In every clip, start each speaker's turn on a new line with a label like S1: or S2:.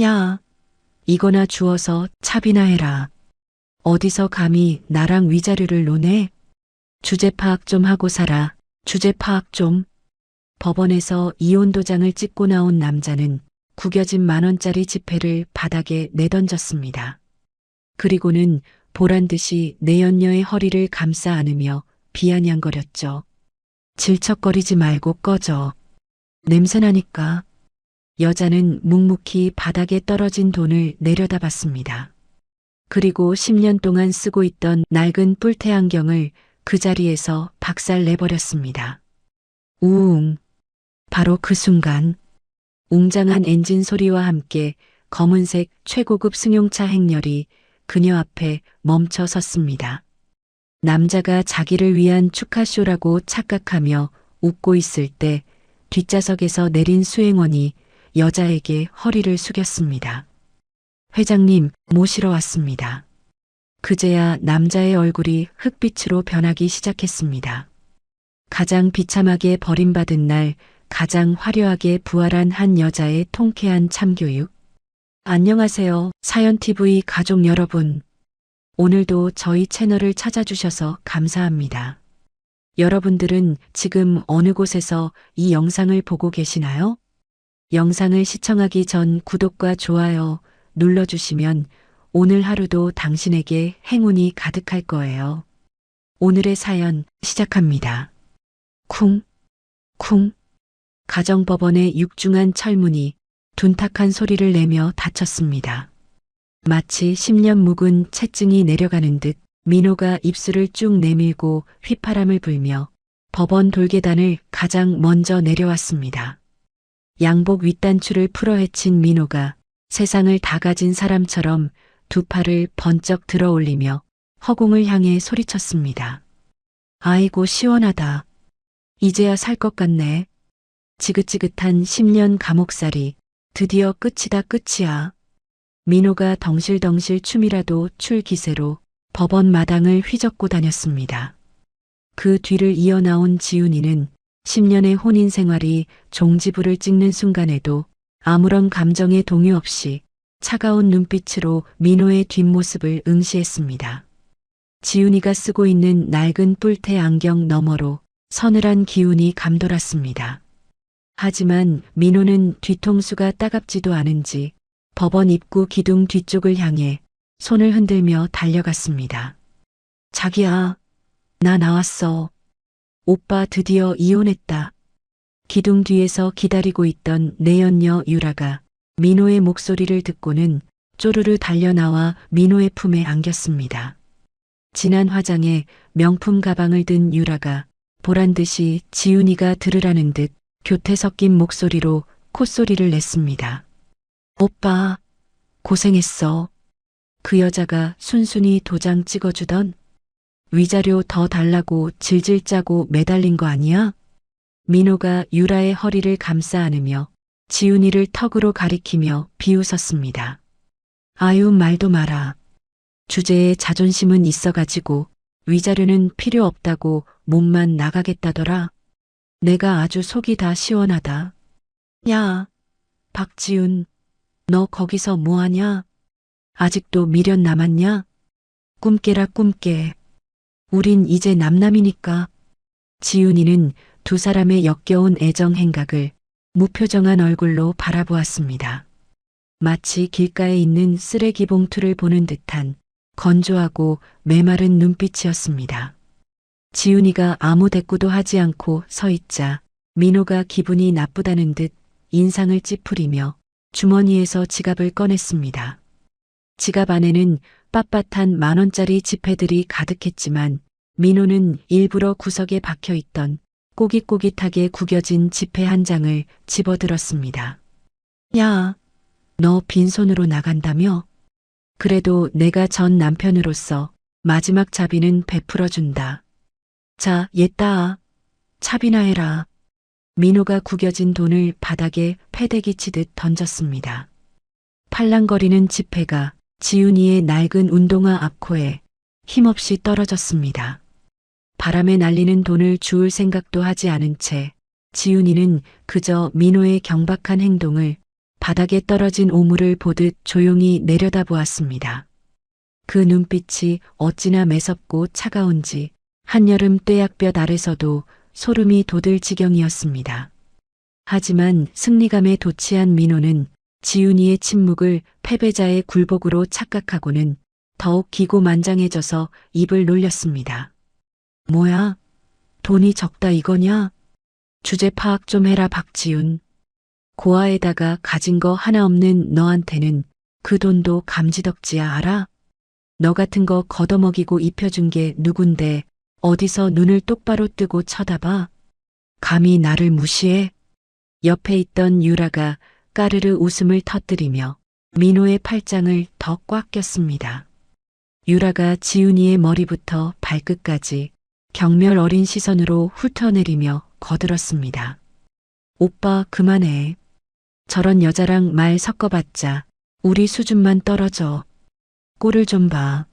S1: 야, 이거나 주워서 차비나 해라. 어디서 감히 나랑 위자료를 노네? 주제 파악 좀 하고 살아. 주제 파악 좀. 법원에서 이혼 도장을 찍고 나온 남자는 구겨진 10,000원짜리 지폐를 바닥에 내던졌습니다. 그리고는 보란듯이 내연녀의 허리를 감싸 안으며 비아냥거렸죠. 질척거리지 말고 꺼져. 냄새나니까. 여자는 묵묵히 바닥에 떨어진 돈을 내려다봤습니다. 그리고 10년 동안 쓰고 있던 낡은 뿔테 안경을 그 자리에서 박살 내버렸습니다. 우웅. 바로 그 순간 웅장한 엔진 소리와 함께 검은색 최고급 승용차 행렬이 그녀 앞에 멈춰 섰습니다. 남자가 자기를 위한 축하쇼라고 착각하며 웃고 있을 때 뒷좌석에서 내린 수행원이 여자에게 허리를 숙였습니다. 회장님, 모시러 왔습니다. 그제야 남자의 얼굴이 흑빛으로 변하기 시작했습니다. 가장 비참하게 버림받은 날 가장 화려하게 부활한 한 여자의 통쾌한 참교육. 안녕하세요, 사연TV 가족 여러분. 오늘도 저희 채널을 찾아주셔서 감사합니다. 여러분들은 지금 어느 곳에서 이 영상을 보고 계시나요? 영상을 시청하기 전 구독과 좋아요 눌러주시면 오늘 하루도 당신에게 행운이 가득할 거예요. 오늘의 사연 시작합니다. 쿵, 쿵. 가정법원의 육중한 철문이 둔탁한 소리를 내며 닫혔습니다. 마치 10년 묵은 채증이 내려가는 듯 민호가 입술을 쭉 내밀고 휘파람을 불며 법원 돌계단을 가장 먼저 내려왔습니다. 양복 윗단추를 풀어헤친 민호가 세상을 다 가진 사람처럼 두 팔을 번쩍 들어 올리며 허공을 향해 소리쳤습니다. 아이고 시원하다. 이제야 살 것 같네. 지긋지긋한 10년 감옥살이 드디어 끝이다 끝이야. 민호가 덩실덩실 춤이라도 출 기세로 법원 마당을 휘젓고 다녔습니다. 그 뒤를 이어나온 지훈이는 10년의 혼인 생활이 종지부를 찍는 순간에도 아무런 감정의 동요 없이 차가운 눈빛으로 민호의 뒷모습을 응시했습니다. 지훈이가 쓰고 있는 낡은 뿔테 안경 너머로 서늘한 기운이 감돌았습니다. 하지만 민호는 뒤통수가 따갑지도 않은지 법원 입구 기둥 뒤쪽을 향해 손을 흔들며 달려갔습니다. 자기야, 나 나왔어. 오빠 드디어 이혼했다. 기둥 뒤에서 기다리고 있던 내연녀 유라가 민호의 목소리를 듣고는 쪼르르 달려나와 민호의 품에 안겼습니다. 진한 화장에 명품 가방을 든 유라가 보란듯이 지훈이가 들으라는 듯 교태 섞인 목소리로 콧소리를 냈습니다. 오빠, 고생했어. 그 여자가 순순히 도장 찍어주던 위자료 더 달라고 질질 짜고 매달린 거 아니야? 민호가 유라의 허리를 감싸 안으며 지훈이를 턱으로 가리키며 비웃었습니다. 아유 말도 마라. 주제에 자존심은 있어가지고 위자료는 필요 없다고 몸만 나가겠다더라. 내가 아주 속이 다 시원하다. 야, 박지훈, 너 거기서 뭐하냐? 아직도 미련 남았냐? 꿈 깨라 꿈 깨. 우린 이제 남남이니까. 지훈이는 두 사람의 역겨운 애정 행각을 무표정한 얼굴로 바라보았습니다. 마치 길가에 있는 쓰레기 봉투를 보는 듯한 건조하고 메마른 눈빛이었습니다. 지훈이가 아무 대꾸도 하지 않고 서 있자 민호가 기분이 나쁘다는 듯 인상을 찌푸리며 주머니에서 지갑을 꺼냈습니다. 지갑 안에는 빳빳한 10,000원짜리 지폐들이 가득했지만 민호는 일부러 구석에 박혀있던 꼬깃꼬깃하게 구겨진 지폐 한 장을 집어들었습니다. 야, 너 빈손으로 나간다며? 그래도 내가 전 남편으로서 마지막 차비는 베풀어준다. 자, 옛다아, 차비나 해라. 민호가 구겨진 돈을 바닥에 패대기 치듯 던졌습니다. 팔랑거리는 지폐가 지훈이의 낡은 운동화 앞코에 힘없이 떨어졌습니다. 바람에 날리는 돈을 주울 생각도 하지 않은 채 지훈이는 그저 민호의 경박한 행동을 바닥에 떨어진 오물을 보듯 조용히 내려다보았습니다. 그 눈빛이 어찌나 매섭고 차가운지 한여름 뙤약볕 아래서도 소름이 돋을 지경이었습니다. 하지만 승리감에 도취한 민호는 지훈이의 침묵을 패배자의 굴복으로 착각하고는 더욱 기고만장해져서 입을 놀렸습니다. 뭐야? 돈이 적다 이거냐? 주제 파악 좀 해라 박지훈. 고아에다가 가진 거 하나 없는 너한테는 그 돈도 감지덕지야 알아? 너 같은 거 걷어먹이고 입혀준 게 누군데 어디서 눈을 똑바로 뜨고 쳐다봐? 감히 나를 무시해? 옆에 있던 유라가 까르르 웃음을 터뜨리며 민호의 팔짱을 더 꽉 꼈습니다. 유라가 지훈이의 머리부터 발끝까지 경멸 어린 시선으로 훑어내리며 거들었습니다. 오빠 그만해. 저런 여자랑 말 섞어봤자 우리 수준만 떨어져. 꼴을 좀 봐.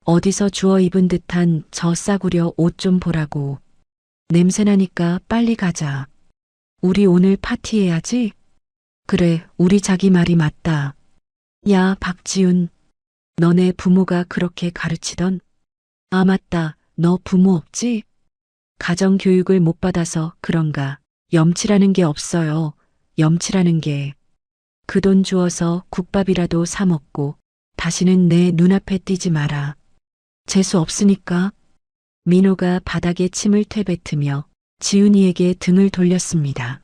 S1: 어디서 주워 입은 듯한 저 싸구려 옷 좀 보라고. 냄새나니까 빨리 가자. 우리 오늘 파티해야지? 그래, 우리 자기 말이 맞다. 야, 박지훈. 너네 부모가 그렇게 가르치던? 아, 맞다. 너 부모 없지? 가정교육을 못 받아서 그런가. 염치라는 게 없어요. 염치라는 게. 그 돈 주어서 국밥이라도 사 먹고 다시는 내 눈앞에 띄지 마라. 재수 없으니까. 민호가 바닥에 침을 퇴뱉으며 지훈이에게 등을 돌렸습니다.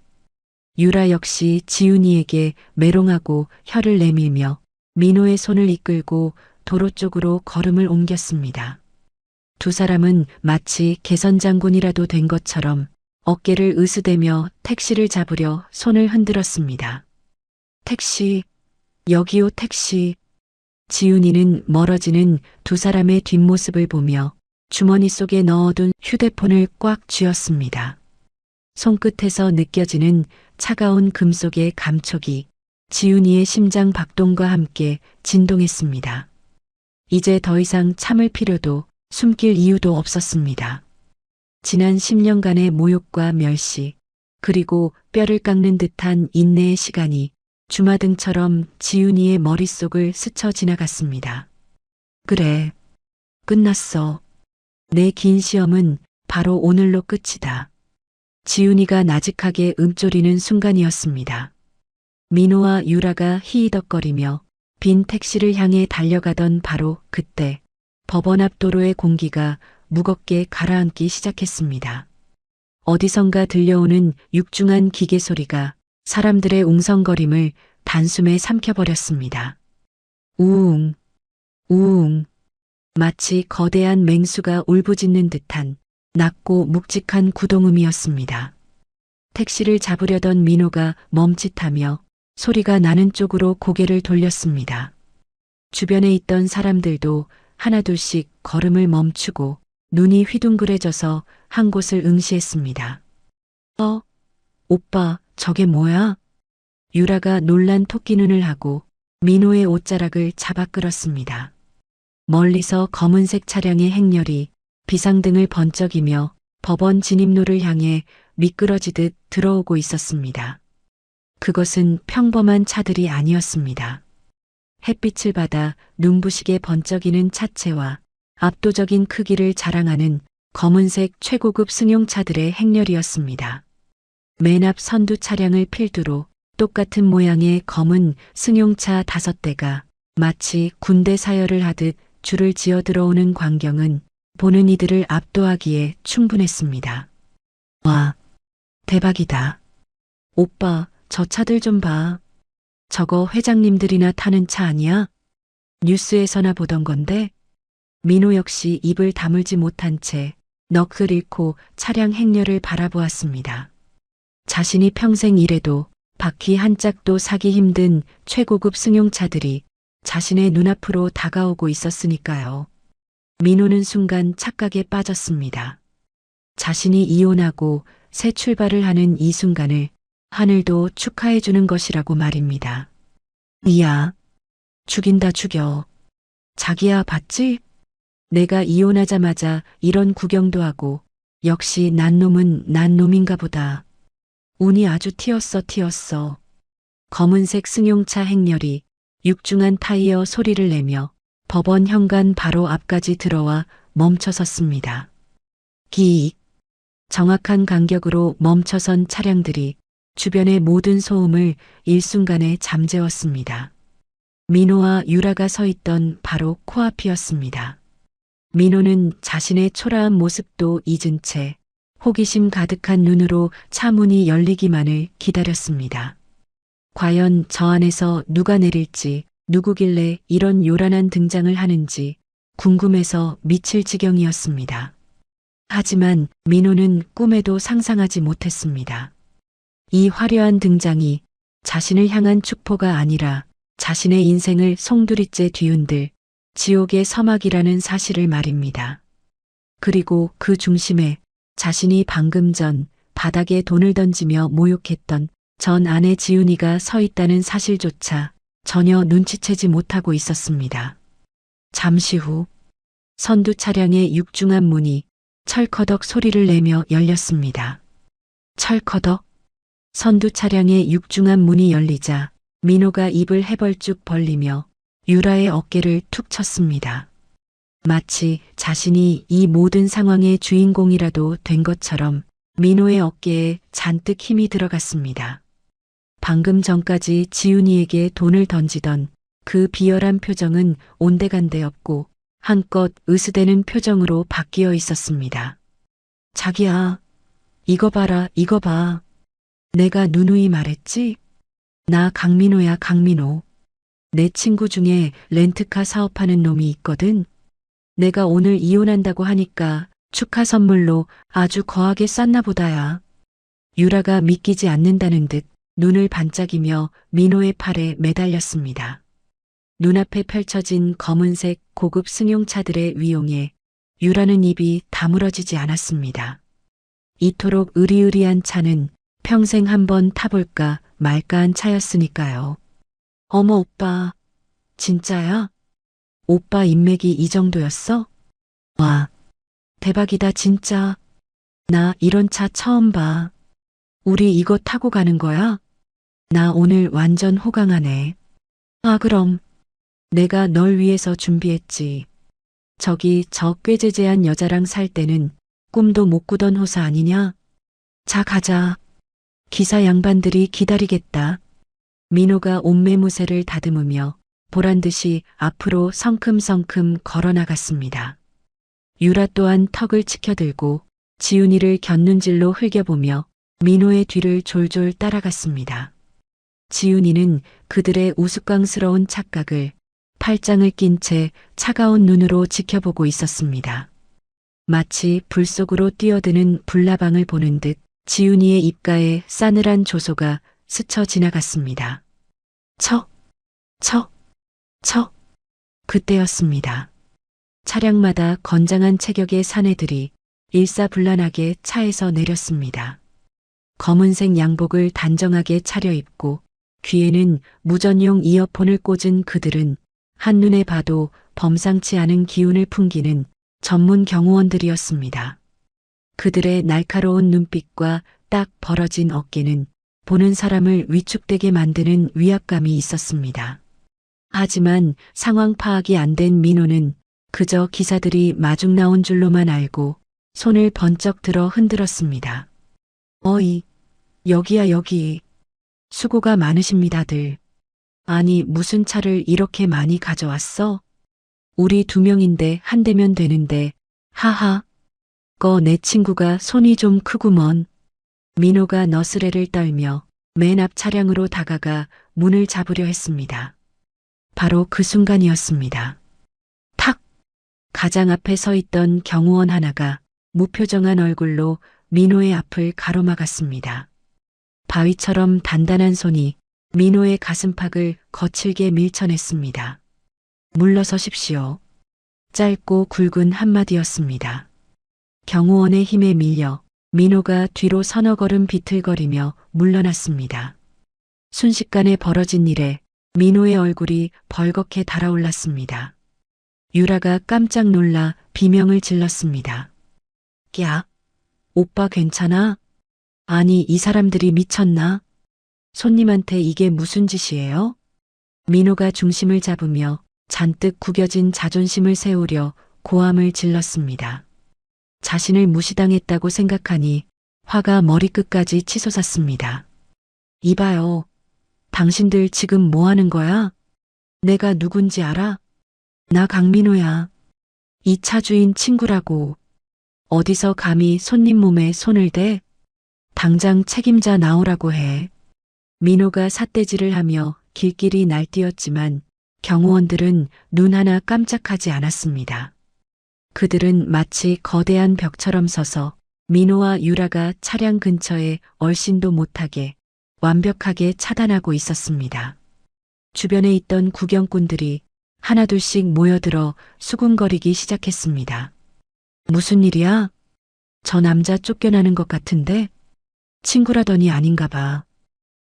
S1: 유라 역시 지훈이에게 메롱하고 혀를 내밀며 민호의 손을 이끌고 도로 쪽으로 걸음을 옮겼습니다. 두 사람은 마치 개선장군이라도 된 것처럼 어깨를 으스대며 택시를 잡으려 손을 흔들었습니다. 택시, 여기요 택시. 지훈이는 멀어지는 두 사람의 뒷모습을 보며 주머니 속에 넣어둔 휴대폰을 꽉 쥐었습니다. 손끝에서 느껴지는 차가운 금속의 감촉이 지훈이의 심장 박동과 함께 진동했습니다. 이제 더 이상 참을 필요도 숨길 이유도 없었습니다. 지난 10년간의 모욕과 멸시, 그리고 뼈를 깎는 듯한 인내의 시간이 주마등처럼 지훈이의 머릿속을 스쳐 지나갔습니다. 그래, 끝났어. 내 긴 시험은 바로 오늘로 끝이다. 지훈이가 나직하게 움쪼리는 순간이었습니다. 민호와 유라가 히히덕거리며 빈 택시를 향해 달려가던 바로 그때 법원 앞 도로의 공기가 무겁게 가라앉기 시작했습니다. 어디선가 들려오는 육중한 기계 소리가 사람들의 웅성거림을 단숨에 삼켜버렸습니다. 우웅, 우웅. 마치 거대한 맹수가 울부짖는 듯한 낮고 묵직한 구동음이었습니다. 택시를 잡으려던 민호가 멈칫하며 소리가 나는 쪽으로 고개를 돌렸습니다. 주변에 있던 사람들도 하나둘씩 걸음을 멈추고 눈이 휘둥그레져서 한 곳을 응시했습니다. 오빠, 저게 뭐야? 유라가 놀란 토끼 눈을 하고 민호의 옷자락을 잡아 끌었습니다. 멀리서 검은색 차량의 행렬이 비상등을 번쩍이며 법원 진입로를 향해 미끄러지듯 들어오고 있었습니다. 그것은 평범한 차들이 아니었습니다. 햇빛을 받아 눈부시게 번쩍이는 차체와 압도적인 크기를 자랑하는 검은색 최고급 승용차들의 행렬이었습니다. 맨 앞 선두 차량을 필두로 똑같은 모양의 검은 승용차 5대가 마치 군대 사열을 하듯 줄을 지어 들어오는 광경은 보는 이들을 압도하기에 충분했습니다. 와, 대박이다. 오빠, 저 차들 좀 봐. 저거 회장님들이나 타는 차 아니야? 뉴스에서나 보던 건데? 민호 역시 입을 다물지 못한 채 넋을 잃고 차량 행렬을 바라보았습니다. 자신이 평생 일해도 바퀴 한 짝도 사기 힘든 최고급 승용차들이 자신의 눈앞으로 다가오고 있었으니까요. 민호는 순간 착각에 빠졌습니다. 자신이 이혼하고 새 출발을 하는 이 순간을 하늘도 축하해 주는 것이라고 말입니다. 이야, 죽인다 죽여. 자기야 봤지? 내가 이혼하자마자 이런 구경도 하고 역시 난 놈은 난 놈인가 보다. 운이 아주 튀었어 튀었어. 검은색 승용차 행렬이 육중한 타이어 소리를 내며 법원 현관 바로 앞까지 들어와 멈춰섰습니다. 기익. 정확한 간격으로 멈춰선 차량들이 주변의 모든 소음을 일순간에 잠재웠습니다. 민호와 유라가 서 있던 바로 코앞이었습니다. 민호는 자신의 초라한 모습도 잊은 채 호기심 가득한 눈으로 차 문이 열리기만을 기다렸습니다. 과연 저 안에서 누가 내릴지, 누구길래 이런 요란한 등장을 하는지 궁금해서 미칠 지경이었습니다. 하지만 민호는 꿈에도 상상하지 못했습니다. 이 화려한 등장이 자신을 향한 축포가 아니라 자신의 인생을 송두리째 뒤흔들 지옥의 서막이라는 사실을 말입니다. 그리고 그 중심에 자신이 방금 전 바닥에 돈을 던지며 모욕했던 전 아내 지훈이가 서 있다는 사실조차 전혀 눈치채지 못하고 있었습니다. 잠시 후 선두 차량의 육중한 문이 철커덕 소리를 내며 열렸습니다. 철커덕. 선두 차량의 육중한 문이 열리자 민호가 입을 해벌쭉 벌리며 유라의 어깨를 툭 쳤습니다. 마치 자신이 이 모든 상황의 주인공이라도 된 것처럼 민호의 어깨에 잔뜩 힘이 들어갔습니다. 방금 전까지 지훈이에게 돈을 던지던 그 비열한 표정은 온데간데 없고 한껏 으스대는 표정으로 바뀌어 있었습니다. 자기야, 이거 봐라, 이거 봐. 내가 누누이 말했지? 나 강민호야, 강민호. 내 친구 중에 렌트카 사업하는 놈이 있거든. 내가 오늘 이혼한다고 하니까 축하 선물로 아주 거하게 쌌나 보다야. 유라가 믿기지 않는다는 듯 눈을 반짝이며 민호의 팔에 매달렸습니다. 눈앞에 펼쳐진 검은색 고급 승용차들의 위용에 유라는 입이 다물어지지 않았습니다. 이토록 으리으리한 차는 평생 한번 타볼까 말까한 차였으니까요. 어머 오빠, 진짜야? 오빠 인맥이 이 정도였어? 와, 대박이다 진짜. 나 이런 차 처음 봐. 우리 이거 타고 가는 거야? 나 오늘 완전 호강하네. 아 그럼. 내가 널 위해서 준비했지. 저기 저 꾀재재한 여자랑 살 때는 꿈도 못 꾸던 호사 아니냐? 자 가자. 기사 양반들이 기다리겠다. 민호가 옷매무새를 다듬으며 보란듯이 앞으로 성큼성큼 걸어나갔습니다. 유라 또한 턱을 치켜들고 지훈이를 곁눈질로 흘겨보며 민호의 뒤를 졸졸 따라갔습니다. 지훈이는 그들의 우스꽝스러운 착각을 팔짱을 낀 채 차가운 눈으로 지켜보고 있었습니다. 마치 불 속으로 뛰어드는 불나방을 보는 듯 지훈이의 입가에 싸늘한 조소가 스쳐 지나갔습니다. 척, 척, 척. 그때였습니다. 차량마다 건장한 체격의 사내들이 일사불란하게 차에서 내렸습니다. 검은색 양복을 단정하게 차려입고 귀에는 무전용 이어폰을 꽂은 그들은 한눈에 봐도 범상치 않은 기운을 풍기는 전문 경호원들이었습니다. 그들의 날카로운 눈빛과 딱 벌어진 어깨는 보는 사람을 위축되게 만드는 위압감이 있었습니다. 하지만 상황 파악이 안 된 민호는 그저 기사들이 마중 나온 줄로만 알고 손을 번쩍 들어 흔들었습니다. 어이, 여기야 여기. 수고가 많으십니다들. 아니 무슨 차를 이렇게 많이 가져왔어? 우리 2명인데 한 대면 되는데 하하. 내 친구가 손이 좀 크구먼. 민호가 너스레를 떨며 맨 앞 차량으로 다가가 문을 잡으려 했습니다. 바로 그 순간이었습니다. 탁! 가장 앞에 서 있던 경호원 하나가 무표정한 얼굴로 민호의 앞을 가로막았습니다. 바위처럼 단단한 손이 민호의 가슴팍을 거칠게 밀쳐냈습니다. 물러서십시오. 짧고 굵은 한마디였습니다. 경호원의 힘에 밀려 민호가 뒤로 서너 걸음 비틀거리며 물러났습니다. 순식간에 벌어진 일에 민호의 얼굴이 벌겋게 달아올랐습니다. 유라가 깜짝 놀라 비명을 질렀습니다. 야, 오빠 괜찮아? 아니 이 사람들이 미쳤나? 손님한테 이게 무슨 짓이에요? 민호가 중심을 잡으며 잔뜩 구겨진 자존심을 세우려 고함을 질렀습니다. 자신을 무시당했다고 생각하니 화가 머리끝까지 치솟았습니다. 이봐요. 당신들 지금 뭐 하는 거야? 내가 누군지 알아? 나 강민호야. 이 차 주인 친구라고. 어디서 감히 손님 몸에 손을 대? 당장 책임자 나오라고 해. 민호가 삿대질을 하며 길길이 날뛰었지만 경호원들은 눈 하나 깜짝하지 않았습니다. 그들은 마치 거대한 벽처럼 서서 민호와 유라가 차량 근처에 얼씬도 못하게 완벽하게 차단하고 있었습니다. 주변에 있던 구경꾼들이 하나둘씩 모여들어 수군거리기 시작했습니다. 무슨 일이야? 저 남자 쫓겨나는 것 같은데? 친구라더니 아닌가 봐.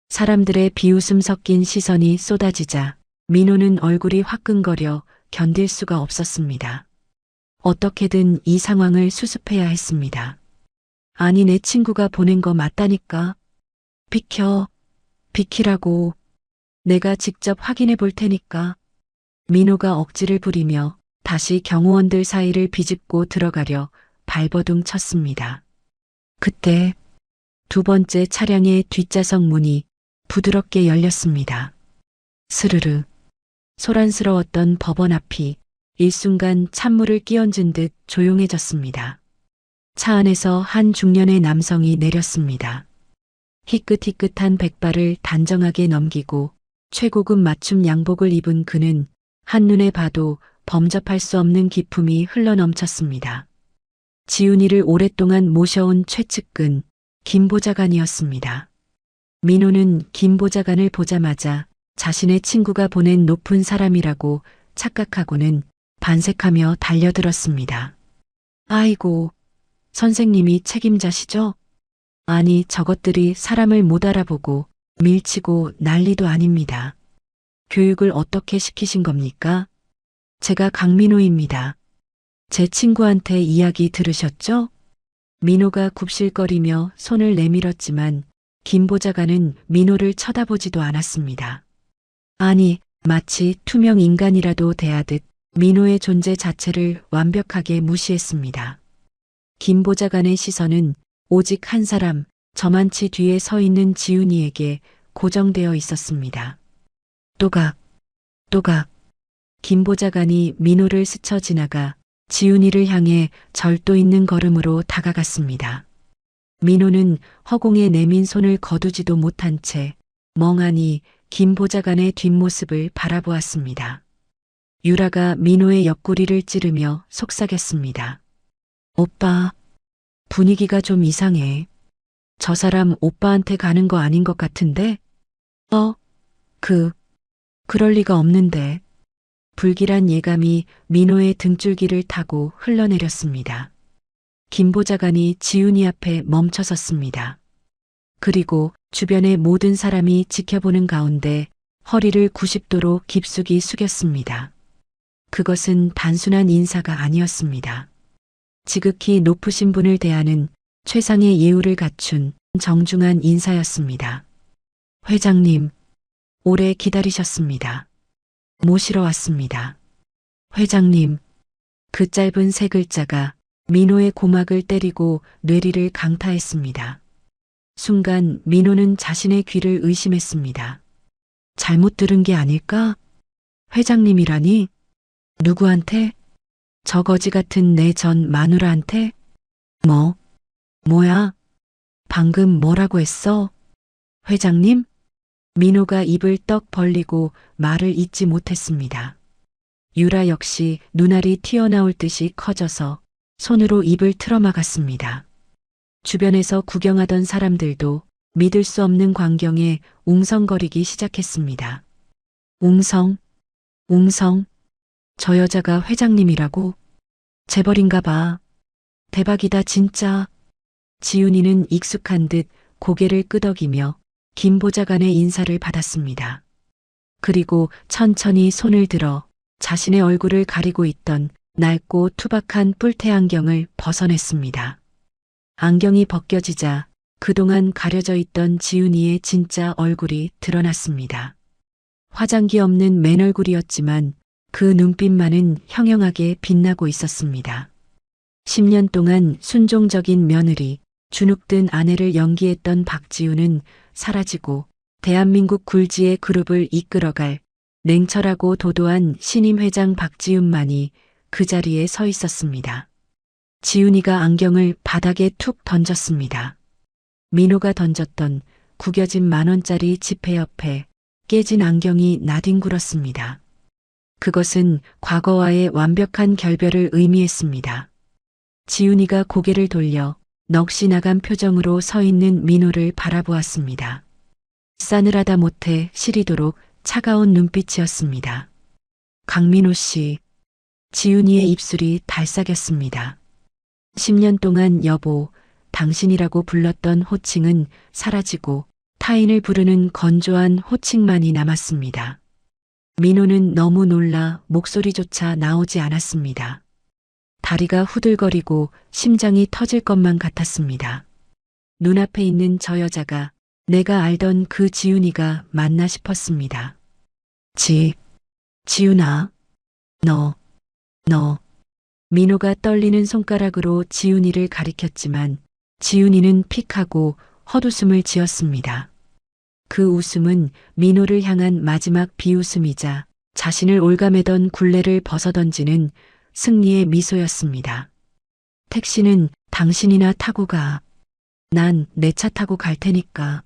S1: 사람들의 비웃음 섞인 시선이 쏟아지자 민호는 얼굴이 화끈거려 견딜 수가 없었습니다. 어떻게든 이 상황을 수습해야 했습니다. 아니 내 친구가 보낸 거 맞다니까. 비켜. 비키라고. 내가 직접 확인해 볼 테니까. 민호가 억지를 부리며 다시 경호원들 사이를 비집고 들어가려 발버둥 쳤습니다. 그때 두 번째 차량의 뒷좌석 문이 부드럽게 열렸습니다. 스르르. 소란스러웠던 법원 앞이 일순간 찬물을 끼얹은 듯 조용해졌습니다. 차 안에서 한 중년의 남성이 내렸습니다. 희끗희끗한 백발을 단정하게 넘기고 최고급 맞춤 양복을 입은 그는 한눈에 봐도 범접할 수 없는 기품이 흘러넘쳤습니다. 지훈이를 오랫동안 모셔온 최측근 김 보좌관이었습니다. 민호는 김 보좌관을 보자마자 자신의 친구가 보낸 높은 사람이라고 착각하고는 반색하며 달려들었습니다. 아이고, 선생님이 책임자시죠? 아니 저것들이 사람을 못 알아보고 밀치고 난리도 아닙니다. 교육을 어떻게 시키신 겁니까? 제가 강민호입니다. 제 친구한테 이야기 들으셨죠? 민호가 굽실거리며 손을 내밀었지만 김 보좌관은 민호를 쳐다보지도 않았습니다. 아니, 마치 투명 인간이라도 대하듯 민호의 존재 자체를 완벽하게 무시했습니다. 김 보좌관의 시선은 오직 한 사람, 저만치 뒤에 서 있는 지훈이에게 고정되어 있었습니다. 또각, 또각. 김 보좌관이 민호를 스쳐 지나가 지훈이를 향해 절도 있는 걸음으로 다가갔습니다. 민호는 허공에 내민 손을 거두지도 못한 채 멍하니 김 보좌관의 뒷모습을 바라보았습니다. 유라가 민호의 옆구리를 찌르며 속삭였습니다. 오빠, 분위기가 좀 이상해. 저 사람 오빠한테 가는 거 아닌 것 같은데? 그럴 리가 없는데. 불길한 예감이 민호의 등줄기를 타고 흘러내렸습니다. 김 보좌관이 지훈이 앞에 멈춰섰습니다. 그리고 주변의 모든 사람이 지켜보는 가운데 허리를 90도로 깊숙이 숙였습니다. 그것은 단순한 인사가 아니었습니다. 지극히 높으신 분을 대하는 최상의 예우를 갖춘 정중한 인사였습니다. 회장님, 오래 기다리셨습니다. 모시러 왔습니다. 회장님, 그 짧은 세 글자가 민호의 고막을 때리고 뇌리를 강타했습니다. 순간 민호는 자신의 귀를 의심했습니다. 잘못 들은 게 아닐까? 회장님이라니? 누구한테? 저 거지 같은 내 전 마누라한테? 뭐야? 방금 뭐라고 했어? 회장님? 민호가 입을 떡 벌리고 말을 잇지 못했습니다. 유라 역시 눈알이 튀어나올 듯이 커져서 손으로 입을 틀어막았습니다. 주변에서 구경하던 사람들도 믿을 수 없는 광경에 웅성거리기 시작했습니다. 웅성? 저 여자가 회장님이라고? 재벌인가 봐. 대박이다 진짜. 지훈이는 익숙한 듯 고개를 끄덕이며 김 보좌관의 인사를 받았습니다. 그리고 천천히 손을 들어 자신의 얼굴을 가리고 있던 낡고 투박한 뿔테 안경을 벗어냈습니다. 안경이 벗겨지자 그동안 가려져 있던 지훈이의 진짜 얼굴이 드러났습니다. 화장기 없는 맨얼굴이었지만 그 눈빛만은 형형하게 빛나고 있었습니다. 10년 동안 순종적인 며느리, 주눅든 아내를 연기했던 박지훈은 사라지고 대한민국 굴지의 그룹을 이끌어갈 냉철하고 도도한 신임 회장 박지훈만이 그 자리에 서 있었습니다. 지훈이가 안경을 바닥에 툭 던졌습니다. 민호가 던졌던 구겨진 10,000원짜리 지폐 옆에 깨진 안경이 나뒹굴었습니다. 그것은 과거와의 완벽한 결별을 의미했습니다. 지훈이가 고개를 돌려 넋이 나간 표정으로 서 있는 민호를 바라보았습니다. 싸늘하다 못해 시리도록 차가운 눈빛이었습니다. 강민호 씨, 지훈이의 입술이 달싹였습니다. 10년 동안 여보, 당신이라고 불렀던 호칭은 사라지고 타인을 부르는 건조한 호칭만이 남았습니다. 민호는 너무 놀라 목소리조차 나오지 않았습니다. 다리가 후들거리고 심장이 터질 것만 같았습니다. 눈앞에 있는 저 여자가 내가 알던 그 지훈이가 맞나 싶었습니다. 지훈아, 너. 민호가 떨리는 손가락으로 지훈이를 가리켰지만 지훈이는 픽하고 헛웃음을 지었습니다. 그 웃음은 민호를 향한 마지막 비웃음이자 자신을 올가매던 굴레를 벗어던지는 승리의 미소였습니다. 택시는 당신이나 타고 가. 난 내 차 타고 갈 테니까.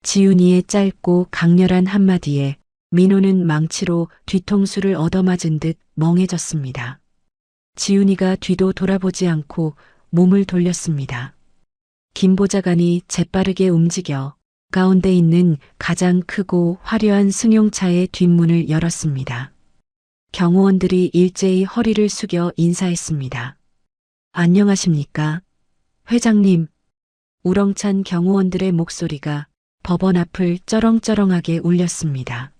S1: 지훈이의 짧고 강렬한 한마디에 민호는 망치로 뒤통수를 얻어맞은 듯 멍해졌습니다. 지훈이가 뒤도 돌아보지 않고 몸을 돌렸습니다. 김보좌관이 재빠르게 움직여 가운데 있는 가장 크고 화려한 승용차의 뒷문을 열었습니다. 경호원들이 일제히 허리를 숙여 인사했습니다. 안녕하십니까? 회장님. 우렁찬 경호원들의 목소리가 법원 앞을 쩌렁쩌렁하게 울렸습니다.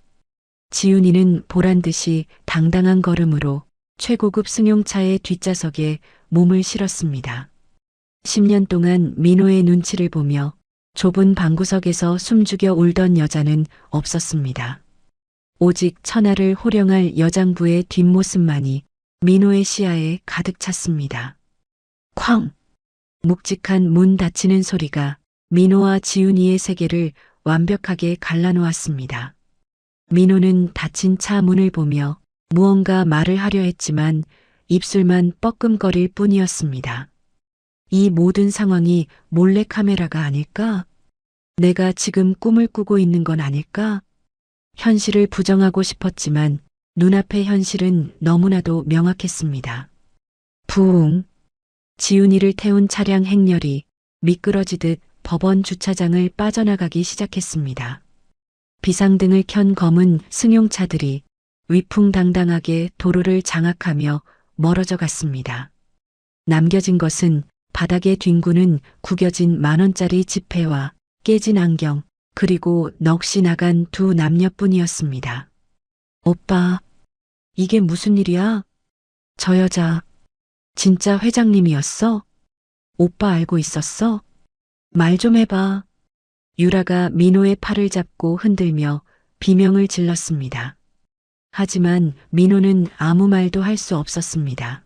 S1: 지훈이는 보란듯이 당당한 걸음으로 최고급 승용차의 뒷좌석에 몸을 실었습니다. 10년 동안 민호의 눈치를 보며 좁은 방구석에서 숨죽여 울던 여자는 없었습니다. 오직 천하를 호령할 여장부의 뒷모습만이 민호의 시야에 가득 찼습니다. 쾅! 묵직한 문 닫히는 소리가 민호와 지훈이의 세계를 완벽하게 갈라놓았습니다. 민호는 닫힌 차 문을 보며 무언가 말을 하려 했지만 입술만 뻐끔거릴 뿐이었습니다. 이 모든 상황이 몰래카메라가 아닐까? 내가 지금 꿈을 꾸고 있는 건 아닐까? 현실을 부정하고 싶었지만 눈앞의 현실은 너무나도 명확했습니다. 부웅! 지훈이를 태운 차량 행렬이 미끄러지듯 법원 주차장을 빠져나가기 시작했습니다. 비상등을 켠 검은 승용차들이 위풍당당하게 도로를 장악하며 멀어져 갔습니다. 남겨진 것은 바닥에 뒹구는 구겨진 10,000원짜리 지폐와 깨진 안경, 그리고 넋이 나간 두 남녀뿐이었습니다. 오빠, 이게 무슨 일이야? 저 여자, 진짜 회장님이었어? 오빠 알고 있었어? 말 좀 해봐. 유라가 민호의 팔을 잡고 흔들며 비명을 질렀습니다. 하지만 민호는 아무 말도 할 수 없었습니다.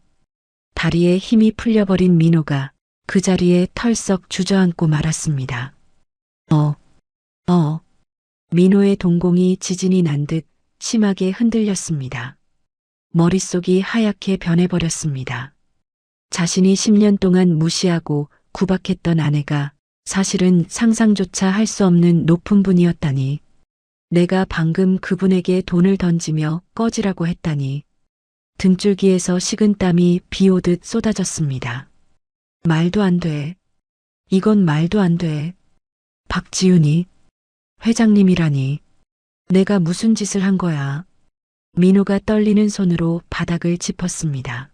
S1: 다리에 힘이 풀려버린 민호가 그 자리에 털썩 주저앉고 말았습니다. 민호의 동공이 지진이 난 듯 심하게 흔들렸습니다. 머릿속이 하얗게 변해버렸습니다. 자신이 10년 동안 무시하고 구박했던 아내가 사실은 상상조차 할 수 없는 높은 분이었다니. 내가 방금 그분에게 돈을 던지며 꺼지라고 했다니. 등줄기에서 식은 땀이 비 오듯 쏟아졌습니다. 말도 안 돼. 이건 말도 안 돼. 박지훈이 회장님이라니. 내가 무슨 짓을 한 거야. 민호가 떨리는 손으로 바닥을 짚었습니다.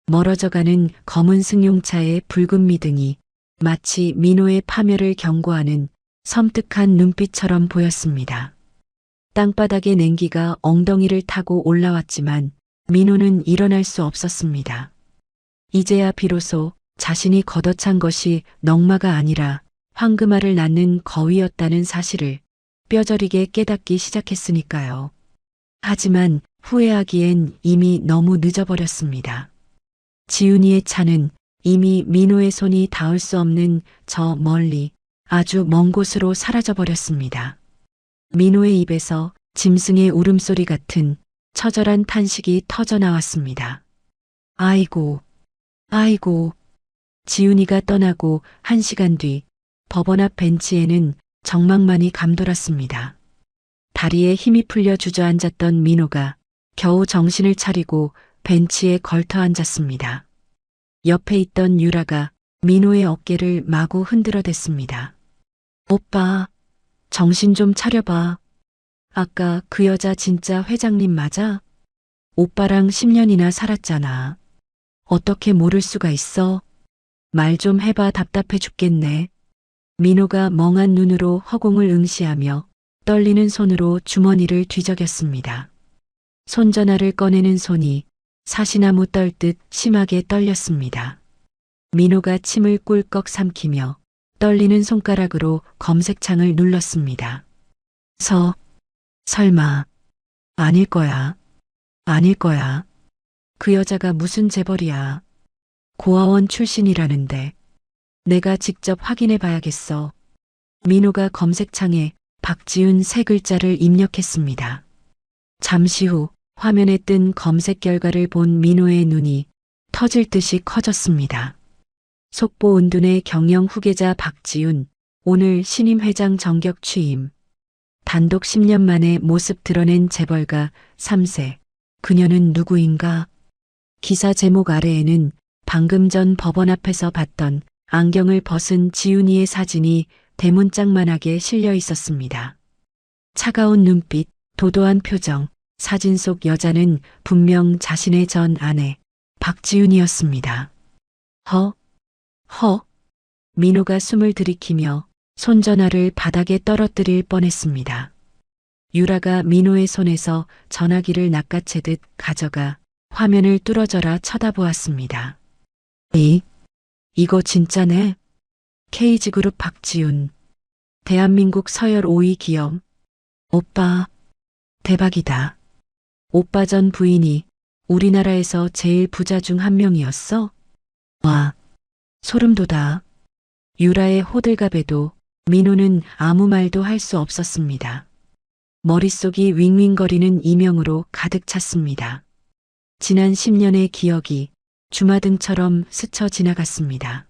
S1: 멀어져가는 검은 승용차의 붉은 미등이 마치 민호의 파멸을 경고하는 섬뜩한 눈빛처럼 보였습니다. 땅바닥의 냉기가 엉덩이를 타고 올라왔지만 민호는 일어날 수 없었습니다. 이제야 비로소 자신이 걷어찬 것이 넝마가 아니라 황금알을 낳는 거위였다는 사실을 뼈저리게 깨닫기 시작했으니까요. 하지만 후회하기엔 이미 너무 늦어버렸습니다. 지훈이의 차는 이미 민호의 손이 닿을 수 없는 저 멀리 아주 먼 곳으로 사라져버렸습니다. 민호의 입에서 짐승의 울음소리 같은 처절한 탄식이 터져나왔습니다. 아이고, 아이고. 지훈이가 떠나고 1시간 뒤 법원 앞 벤치에는 정막만이 감돌았습니다. 다리에 힘이 풀려 주저앉았던 민호가 겨우 정신을 차리고 벤치에 걸터 앉았습니다. 옆에 있던 유라가 민호의 어깨를 마구 흔들어댔습니다. 오빠, 정신 좀 차려봐. 아까 그 여자 진짜 회장님 맞아? 오빠랑 10년이나 살았잖아. 어떻게 모를 수가 있어? 말 좀 해봐. 답답해 죽겠네. 민호가 멍한 눈으로 허공을 응시하며 떨리는 손으로 주머니를 뒤적였습니다. 손전화를 꺼내는 손이 사시나무 떨듯 심하게 떨렸습니다. 민호가 침을 꿀꺽 삼키며 떨리는 손가락으로 검색창을 눌렀습니다. 설마, 아닐 거야. 아닐 거야. 그 여자가 무슨 재벌이야. 고아원 출신이라는데. 내가 직접 확인해 봐야겠어. 민호가 검색창에 박지훈 3글자를 입력했습니다. 잠시 후 화면에 뜬 검색 결과를 본 민호의 눈이 터질 듯이 커졌습니다. 속보 은둔의 경영 후계자 박지훈, 오늘 신임 회장 정격 취임. 단독 10년 만에 모습 드러낸 재벌가 3세. 그녀는 누구인가? 기사 제목 아래에는 방금 전 법원 앞에서 봤던 안경을 벗은 지훈이의 사진이 대문짝만하게 실려 있었습니다. 차가운 눈빛, 도도한 표정, 사진 속 여자는 분명 자신의 전 아내 박지훈이었습니다. 민호가 숨을 들이키며 손전화를 바닥에 떨어뜨릴 뻔했습니다. 유라가 민호의 손에서 전화기를 낚아채듯 가져가 화면을 뚫어져라 쳐다보았습니다. 이거 진짜네? KG그룹 박지훈. 대한민국 서열 5위 기업. 오빠, 대박이다. 오빠 전 부인이 우리나라에서 제일 부자 중 한 명이었어? 와, 소름 돋아. 유라의 호들갑에도 민호는 아무 말도 할 수 없었습니다. 머릿속이 윙윙거리는 이명으로 가득 찼습니다. 지난 10년의 기억이 주마등처럼 스쳐 지나갔습니다.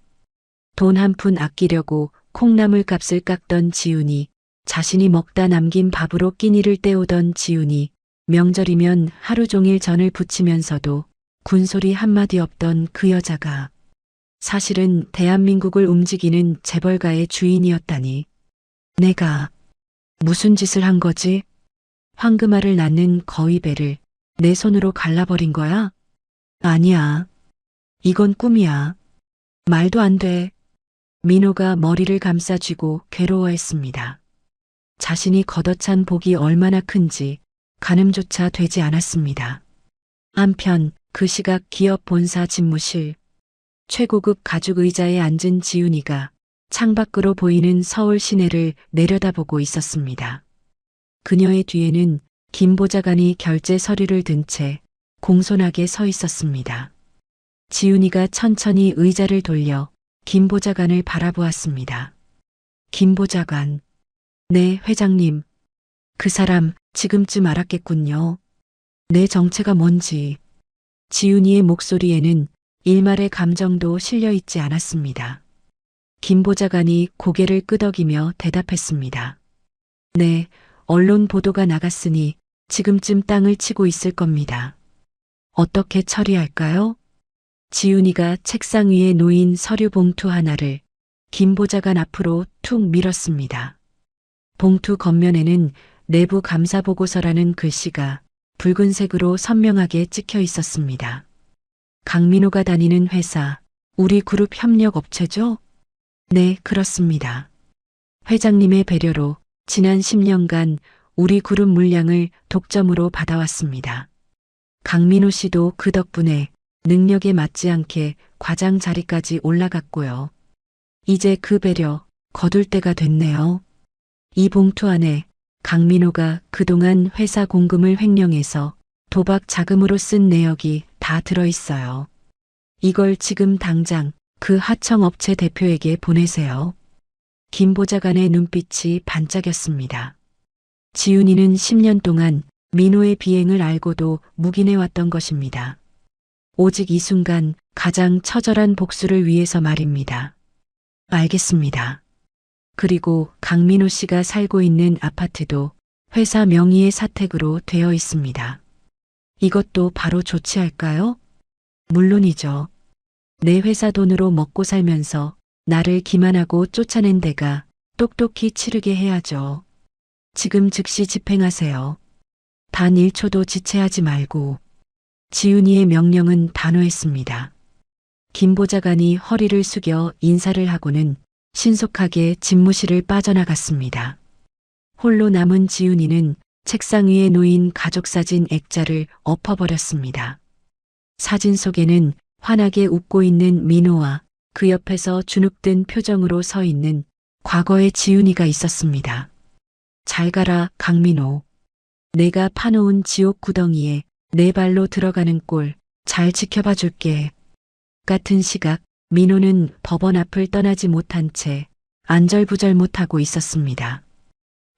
S1: 돈 한 푼 아끼려고 콩나물 값을 깎던 지훈이, 자신이 먹다 남긴 밥으로 끼니를 때우던 지훈이, 명절이면 하루 종일 전을 부치면서도 군소리 한마디 없던 그 여자가 사실은 대한민국을 움직이는 재벌가의 주인이었다니. 내가 무슨 짓을 한 거지? 황금알을 낳는 거위배를 내 손으로 갈라버린 거야? 아니야. 이건 꿈이야. 말도 안 돼. 민호가 머리를 감싸쥐고 괴로워했습니다. 자신이 걷어찬 복이 얼마나 큰지 가늠조차 되지 않았습니다. 한편 그 시각 기업 본사 집무실, 최고급 가죽 의자에 앉은 지훈이가 창밖으로 보이는 서울 시내를 내려다보고 있었습니다. 그녀의 뒤에는 김 보좌관이 결제 서류를 든 채 공손하게 서 있었습니다. 지훈이가 천천히 의자를 돌려 김 보좌관을 바라보았습니다. 김 보좌관. 네, 회장님. 그 사람 지금쯤 알았겠군요. 내 정체가 뭔지. 지훈이의 목소리에는 일말의 감정도 실려 있지 않았습니다. 김 보좌관이 고개를 끄덕이며 대답했습니다. 네, 언론 보도가 나갔으니 지금쯤 땅을 치고 있을 겁니다. 어떻게 처리할까요? 지훈이가 책상 위에 놓인 서류 봉투 하나를 김 보좌관 앞으로 툭 밀었습니다. 봉투 겉면에는 내부 감사 보고서라는 글씨가 붉은색으로 선명하게 찍혀 있었습니다. 강민호가 다니는 회사, 우리 그룹 협력 업체죠? 네, 그렇습니다. 회장님의 배려로 지난 10년간 우리 그룹 물량을 독점으로 받아왔습니다. 강민호 씨도 그 덕분에 능력에 맞지 않게 과장 자리까지 올라갔고요. 이제 그 배려 거둘 때가 됐네요. 이 봉투 안에 강민호가 그동안 회사 공금을 횡령해서 도박 자금으로 쓴 내역이 다 들어있어요. 이걸 지금 당장 그 하청업체 대표에게 보내세요. 김 보좌관의 눈빛이 반짝였습니다. 지훈이는 10년 동안 민호의 비행을 알고도 묵인해왔던 것입니다. 오직 이 순간 가장 처절한 복수를 위해서 말입니다. 알겠습니다. 그리고 강민호 씨가 살고 있는 아파트도 회사 명의의 사택으로 되어 있습니다. 이것도 바로 조치할까요? 물론이죠. 내 회사 돈으로 먹고 살면서 나를 기만하고 쫓아낸 데가 똑똑히 치르게 해야죠. 지금 즉시 집행하세요. 단 1초도 지체하지 말고. 지훈이의 명령은 단호했습니다. 김 보좌관이 허리를 숙여 인사를 하고는 신속하게 집무실을 빠져나갔습니다. 홀로 남은 지훈이는 책상 위에 놓인 가족사진 액자를 엎어버렸습니다. 사진 속에는 환하게 웃고 있는 민호와 그 옆에서 주눅든 표정으로 서 있는 과거의 지훈이가 있었습니다. 잘 가라, 강민호. 내가 파놓은 지옥 구덩이에 내 발로 들어가는 꼴 잘 지켜봐 줄게. 같은 시각 민호는 법원 앞을 떠나지 못한 채 안절부절 못하고 있었습니다.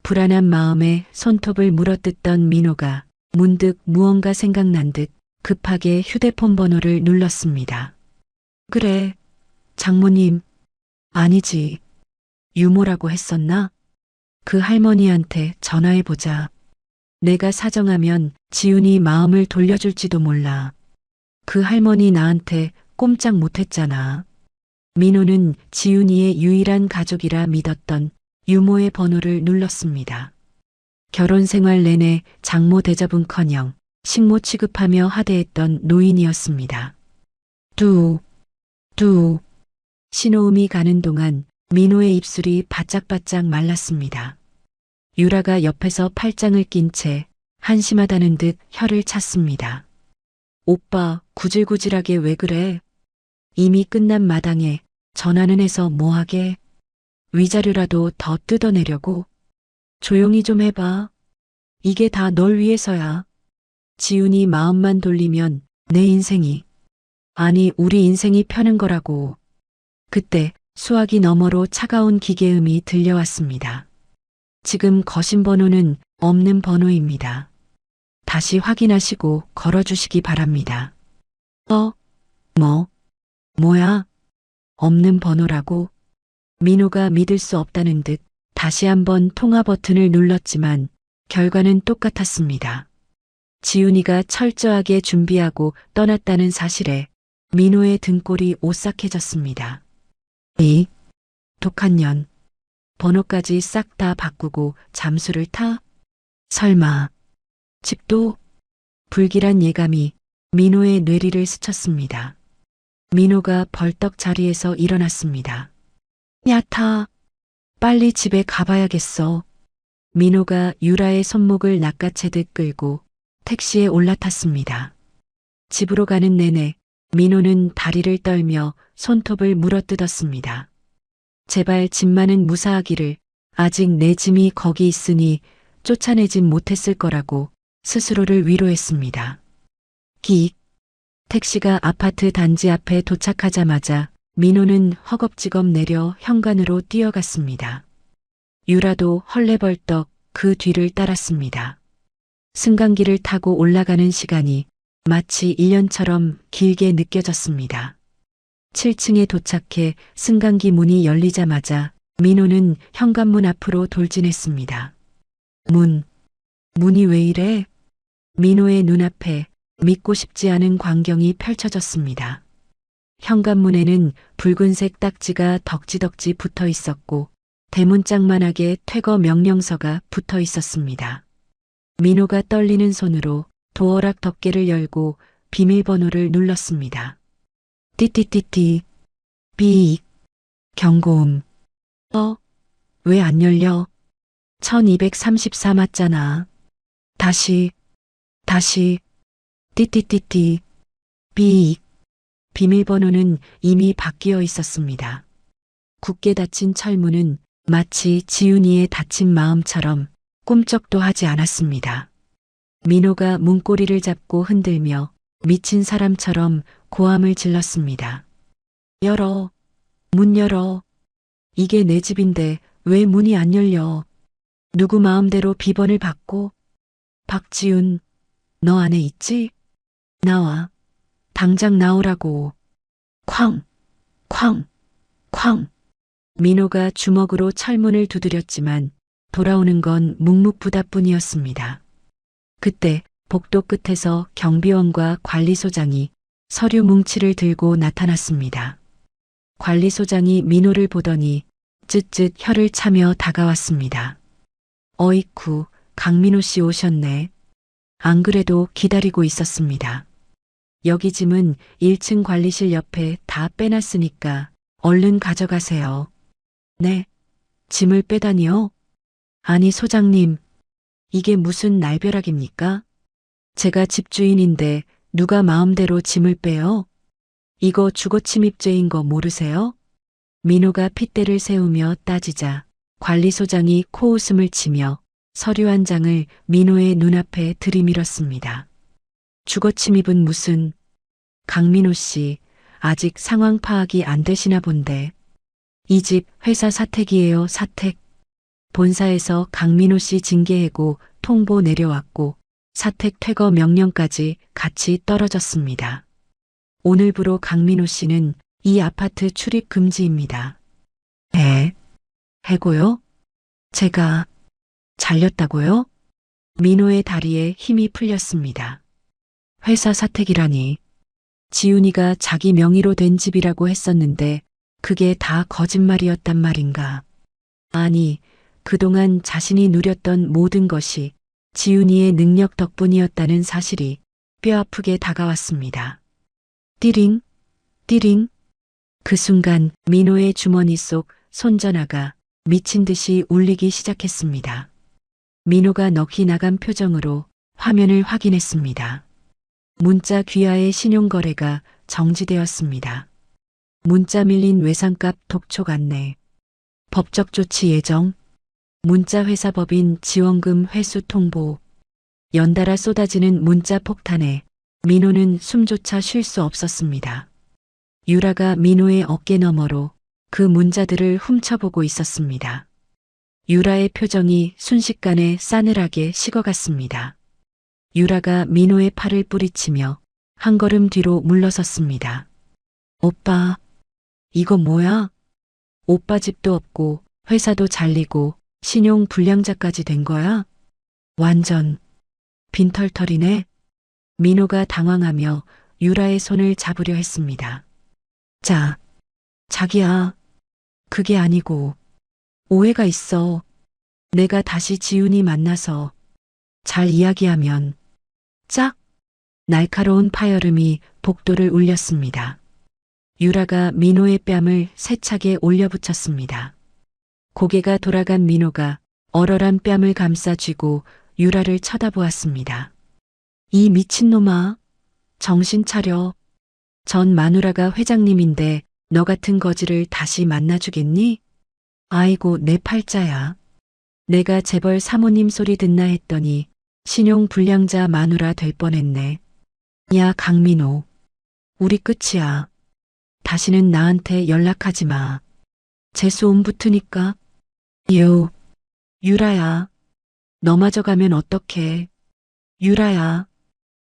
S1: 불안한 마음에 손톱을 물어뜯던 민호가 문득 무언가 생각난 듯 급하게 휴대폰 번호를 눌렀습니다. 그래, 장모님. 아니지. 유모라고 했었나? 그 할머니한테 전화해보자. 내가 사정하면 지훈이 마음을 돌려줄지도 몰라. 그 할머니 나한테 꼼짝 못했잖아. 민호는 지훈이의 유일한 가족이라 믿었던 유모의 번호를 눌렀습니다. 결혼 생활 내내 장모 대접은커녕 식모 취급하며 하대했던 노인이었습니다. 뚜 신호음이 가는 동안 민호의 입술이 바짝바짝 말랐습니다. 유라가 옆에서 팔짱을 낀 채 한심하다는 듯 혀를 찼습니다. 오빠, 구질구질하게 왜 그래? 이미 끝난 마당에 전화는 해서 뭐하게? 위자료라도 더 뜯어내려고? 조용히 좀 해봐. 이게 다 널 위해서야. 지훈이 마음만 돌리면 내 인생이, 아니 우리 인생이 펴는 거라고. 그때 수화기 너머로 차가운 기계음이 들려왔습니다. 지금 거신 번호는 없는 번호입니다. 다시 확인하시고 걸어주시기 바랍니다. 뭐야? 없는 번호라고? 민호가 믿을 수 없다는 듯 다시 한번 통화 버튼을 눌렀지만 결과는 똑같았습니다. 지훈이가 철저하게 준비하고 떠났다는 사실에 민호의 등골이 오싹해졌습니다. 이 독한 년. 번호까지 싹 다 바꾸고 잠수를 타? 설마. 집도? 불길한 예감이 민호의 뇌리를 스쳤습니다. 민호가 벌떡 자리에서 일어났습니다. 야타, 빨리 집에 가봐야겠어. 민호가 유라의 손목을 낚아채듯 끌고 택시에 올라탔습니다. 집으로 가는 내내 민호는 다리를 떨며 손톱을 물어뜯었습니다. 제발 집만은 무사하기를. 아직 내 짐이 거기 있으니 쫓아내진 못했을 거라고 스스로를 위로했습니다. 기익. 택시가 아파트 단지 앞에 도착하자마자 민호는 허겁지겁 내려 현관으로 뛰어갔습니다. 유라도 헐레벌떡 그 뒤를 따랐습니다. 승강기를 타고 올라가는 시간이 마치 1년처럼 길게 느껴졌습니다. 7층에 도착해 승강기 문이 열리자마자 민호는 현관문 앞으로 돌진했습니다. 문이 왜 이래? 민호의 눈앞에 믿고 싶지 않은 광경이 펼쳐졌습니다. 현관문에는 붉은색 딱지가 덕지덕지 붙어 있었고 대문짝만하게 퇴거 명령서가 붙어 있었습니다. 민호가 떨리는 손으로 도어락 덮개를 열고 비밀번호를 눌렀습니다. 띠띠띠띠. 삐익. 경고음. 왜 안 열려? 1234 맞잖아. 다시. 띠띠띠띠. 삐익. 비밀번호는 이미 바뀌어 있었습니다. 굳게 닫힌 철문은 마치 지훈이의 다친 마음처럼 꿈쩍도 하지 않았습니다. 민호가 문고리를 잡고 흔들며 미친 사람처럼 고함을 질렀습니다. 열어, 문 열어. 이게 내 집인데 왜 문이 안 열려? 누구 마음대로 비번을 받고? 박지훈, 너 안에 있지? 나와. 당장 나오라고. 쾅, 쾅, 쾅. 민호가 주먹으로 철문을 두드렸지만 돌아오는 건 묵묵부답뿐이었습니다. 그때 복도 끝에서 경비원과 관리소장이 서류 뭉치를 들고 나타났습니다. 관리소장이 민호를 보더니 쯧쯧 혀를 차며 다가왔습니다. 어이쿠, 강민호 씨 오셨네. 안 그래도 기다리고 있었습니다. 여기 짐은 1층 관리실 옆에 다 빼놨으니까 얼른 가져가세요. 네, 짐을 빼다니요? 아니 소장님, 이게 무슨 날벼락입니까? 제가 집주인인데 누가 마음대로 짐을 빼요? 이거 주거침입죄인 거 모르세요? 민호가 핏대를 세우며 따지자 관리소장이 코웃음을 치며 서류 한 장을 민호의 눈앞에 들이밀었습니다. 주거침입은 무슨... 강민호 씨, 아직 상황 파악이 안 되시나 본데. 이 집 회사 사택이에요, 사택. 본사에서 강민호 씨 징계해고 통보 내려왔고 사택 퇴거 명령까지 같이 떨어졌습니다. 오늘부로 강민호 씨는 이 아파트 출입 금지입니다. 해고요? 제가 잘렸다고요? 민호의 다리에 힘이 풀렸습니다. 회사 사택이라니. 지훈이가 자기 명의로 된 집이라고 했었는데 그게 다 거짓말이었단 말인가. 아니, 그동안 자신이 누렸던 모든 것이 지훈이의 능력 덕분이었다는 사실이 뼈아프게 다가왔습니다. 띠링, 띠링. 그 순간 민호의 주머니 속 손전화가 미친 듯이 울리기 시작했습니다. 민호가 넋이 나간 표정으로 화면을 확인했습니다. 문자 귀하의 신용거래가 정지되었습니다. 문자 밀린 외상값 독촉 안내. 법적 조치 예정. 문자회사법인 지원금 회수 통보. 연달아 쏟아지는 문자 폭탄에 민호는 숨조차 쉴 수 없었습니다. 유라가 민호의 어깨 너머로 그 문자들을 훔쳐보고 있었습니다. 유라의 표정이 순식간에 싸늘하게 식어갔습니다. 유라가 민호의 팔을 뿌리치며 한 걸음 뒤로 물러섰습니다. 오빠, 이거 뭐야? 오빠 집도 없고 회사도 잘리고 신용 불량자까지 된 거야? 완전 빈털털이네. 민호가 당황하며 유라의 손을 잡으려 했습니다. 자, 자기야, 그게 아니고 오해가 있어. 내가 다시 지훈이 만나서 잘 이야기하면 짝! 날카로운 파열음이 복도를 울렸습니다. 유라가 민호의 뺨을 세차게 올려붙였습니다. 고개가 돌아간 민호가 얼얼한 뺨을 감싸 쥐고 유라를 쳐다보았습니다. 이 미친놈아, 정신 차려. 전 마누라가 회장님인데 너 같은 거지를 다시 만나주겠니? 아이고 내 팔자야. 내가 재벌 사모님 소리 듣나 했더니 신용 불량자 마누라 될 뻔했네. 야 강민호, 우리 끝이야. 다시는 나한테 연락하지 마. 재수 옴 붙으니까. 유라야, 너마저 가면 어떡해. 유라야.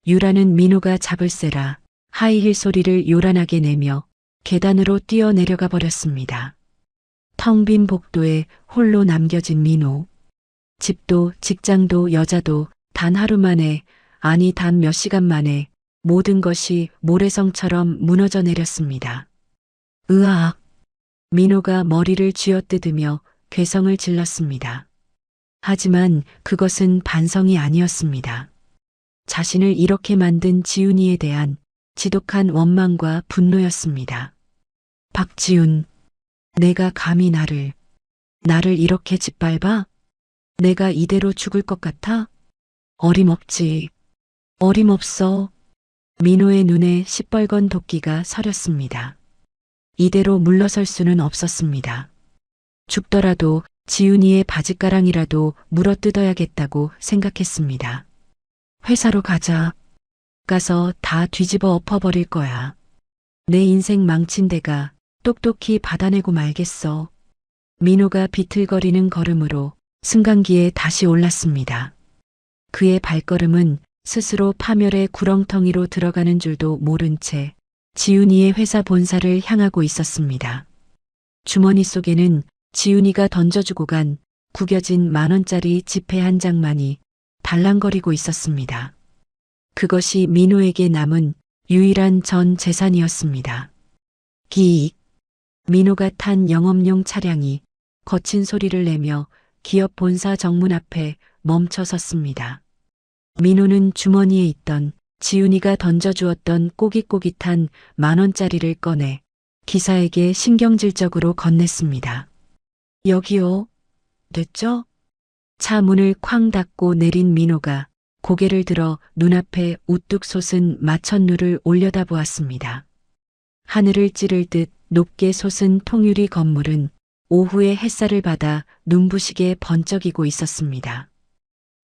S1: 유라는 민호가 잡을세라 하이힐 소리를 요란하게 내며 계단으로 뛰어내려가 버렸습니다. 텅 빈 복도에 홀로 남겨진 민호. 집도 직장도 여자도 단 하루 만에, 아니 단 몇 시간 만에 모든 것이 모래성처럼 무너져 내렸습니다. 으악! 민호가 머리를 쥐어뜯으며 괴성을 질렀습니다. 하지만 그것은 반성이 아니었습니다. 자신을 이렇게 만든 지훈이에 대한 지독한 원망과 분노였습니다. 박지훈, 내가 감히 나를 이렇게 짓밟아? 내가 이대로 죽을 것 같아? 어림없지. 어림없어. 민호의 눈에 시뻘건 도끼가 서렸습니다. 이대로 물러설 수는 없었습니다. 죽더라도 지훈이의 바짓가랑이라도 물어뜯어야겠다고 생각했습니다. 회사로 가자. 가서 다 뒤집어 엎어버릴 거야. 내 인생 망친 데가 똑똑히 받아내고 말겠어. 민호가 비틀거리는 걸음으로 승강기에 다시 올랐습니다. 그의 발걸음은 스스로 파멸의 구렁텅이로 들어가는 줄도 모른 채 지훈이의 회사 본사를 향하고 있었습니다. 주머니 속에는 지훈이가 던져주고 간 구겨진 10,000원짜리 지폐 한 장만이 달랑거리고 있었습니다. 그것이 민호에게 남은 유일한 전 재산이었습니다. 기익. 민호가 탄 영업용 차량이 거친 소리를 내며 기업 본사 정문 앞에 멈춰 섰습니다. 민호는 주머니에 있던 지훈이가 던져주었던 꼬깃꼬깃한 10,000원짜리를 꺼내 기사에게 신경질적으로 건넸습니다. 여기요. 됐죠? 차 문을 쾅 닫고 내린 민호가 고개를 들어 눈앞에 우뚝 솟은 마천루를 올려다보았습니다. 하늘을 찌를 듯 높게 솟은 통유리 건물은 오후의 햇살을 받아 눈부시게 번쩍이고 있었습니다.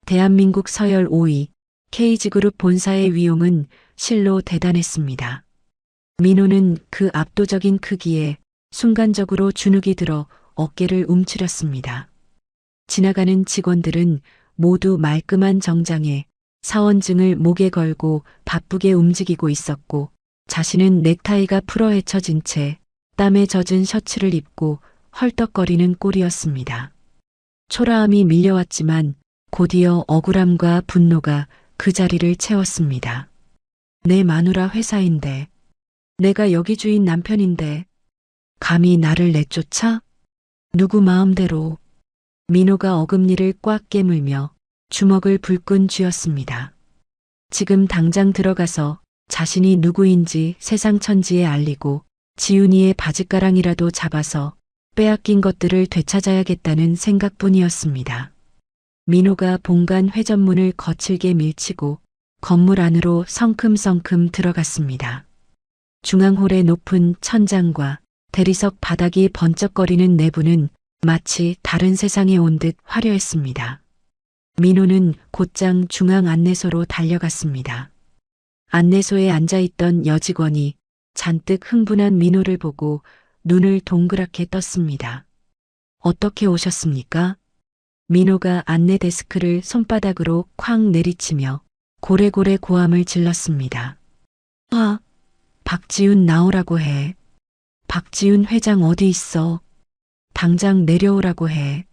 S1: 대한민국 서열 5위 KG그룹 본사의 위용은 실로 대단했습니다. 민호는 그 압도적인 크기에 순간적으로 주눅이 들어 어깨를 움츠렸습니다. 지나가는 직원들은 모두 말끔한 정장에 사원증을 목에 걸고 바쁘게 움직이고 있었고 자신은 넥타이가 풀어 헤쳐진 채 땀에 젖은 셔츠를 입고 헐떡거리는 꼴이었습니다. 초라함이 밀려왔지만 곧이어 억울함과 분노가 그 자리를 채웠습니다. 내 마누라 회사인데, 내가 여기 주인 남편인데 감히 나를 내쫓아? 누구 마음대로. 민호가 어금니를 꽉 깨물며 주먹을 불끈 쥐었습니다. 지금 당장 들어가서 자신이 누구인지 세상 천지에 알리고 지훈이의 바짓가랑이라도 잡아서 빼앗긴 것들을 되찾아야겠다는 생각뿐이었습니다. 민호가 본관 회전문을 거칠게 밀치고 건물 안으로 성큼성큼 들어갔습니다. 중앙홀의 높은 천장과 대리석 바닥이 번쩍거리는 내부는 마치 다른 세상에 온 듯 화려했습니다. 민호는 곧장 중앙 안내소로 달려갔습니다. 안내소에 앉아있던 여직원이 잔뜩 흥분한 민호를 보고 눈을 동그랗게 떴습니다. 어떻게 오셨습니까? 민호가 안내 데스크를 손바닥으로 쾅 내리치며 고래고래 고함을 질렀습니다. 아, 박지훈 나오라고 해. 박지훈 회장 어디 있어? 당장 내려오라고 해.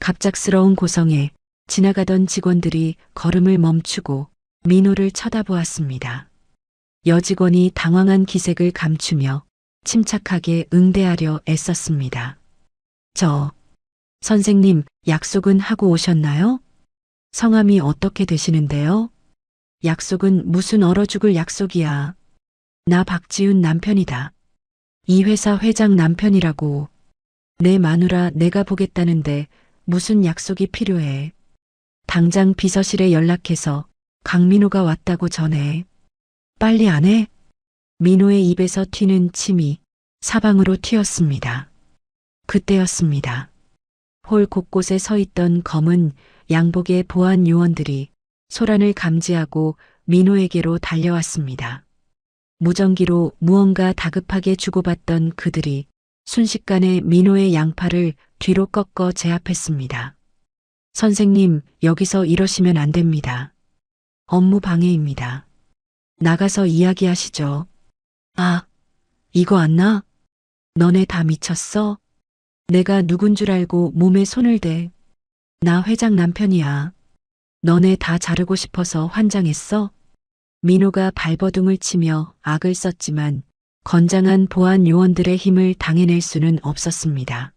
S1: 갑작스러운 고성에 지나가던 직원들이 걸음을 멈추고 민호를 쳐다보았습니다. 여직원이 당황한 기색을 감추며 침착하게 응대하려 애썼습니다. 선생님, 약속은 하고 오셨나요? 성함이 어떻게 되시는데요? 약속은 무슨 얼어 죽을 약속이야. 나 박지훈 남편이다. 이 회사 회장 남편이라고. 내 마누라 내가 보겠다는데 무슨 약속이 필요해. 당장 비서실에 연락해서 강민호가 왔다고 전해. 빨리 안 해? 민호의 입에서 튀는 침이 사방으로 튀었습니다. 그때였습니다. 홀 곳곳에 서 있던 검은 양복의 보안 요원들이 소란을 감지하고 민호에게로 달려왔습니다. 무전기로 무언가 다급하게 주고받던 그들이 순식간에 민호의 양팔을 뒤로 꺾어 제압했습니다. 선생님, 여기서 이러시면 안 됩니다. 업무 방해입니다. 나가서 이야기하시죠. 아, 이거 안 나? 너네 다 미쳤어? 내가 누군 줄 알고 몸에 손을 대. 나 회장 남편이야. 너네 다 자르고 싶어서 환장했어? 민호가 발버둥을 치며 악을 썼지만 건장한 보안 요원들의 힘을 당해낼 수는 없었습니다.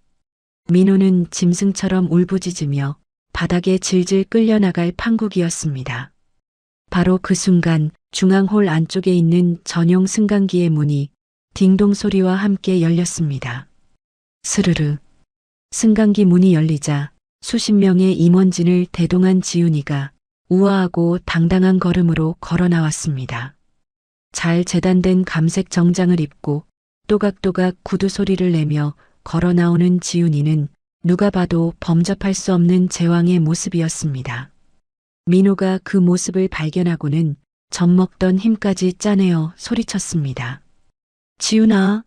S1: 민호는 짐승처럼 울부짖으며 바닥에 질질 끌려나갈 판국이었습니다. 바로 그 순간 중앙홀 안쪽에 있는 전용 승강기의 문이 딩동 소리와 함께 열렸습니다. 스르르. 승강기 문이 열리자 수십 명의 임원진을 대동한 지훈이가 우아하고 당당한 걸음으로 걸어 나왔습니다. 잘 재단된 감색 정장을 입고 또각또각 구두 소리를 내며 걸어 나오는 지훈이는 누가 봐도 범접할 수 없는 제왕의 모습이었습니다. 민호가 그 모습을 발견하고는 젖먹던 힘까지 짜내어 소리쳤습니다. 지훈아,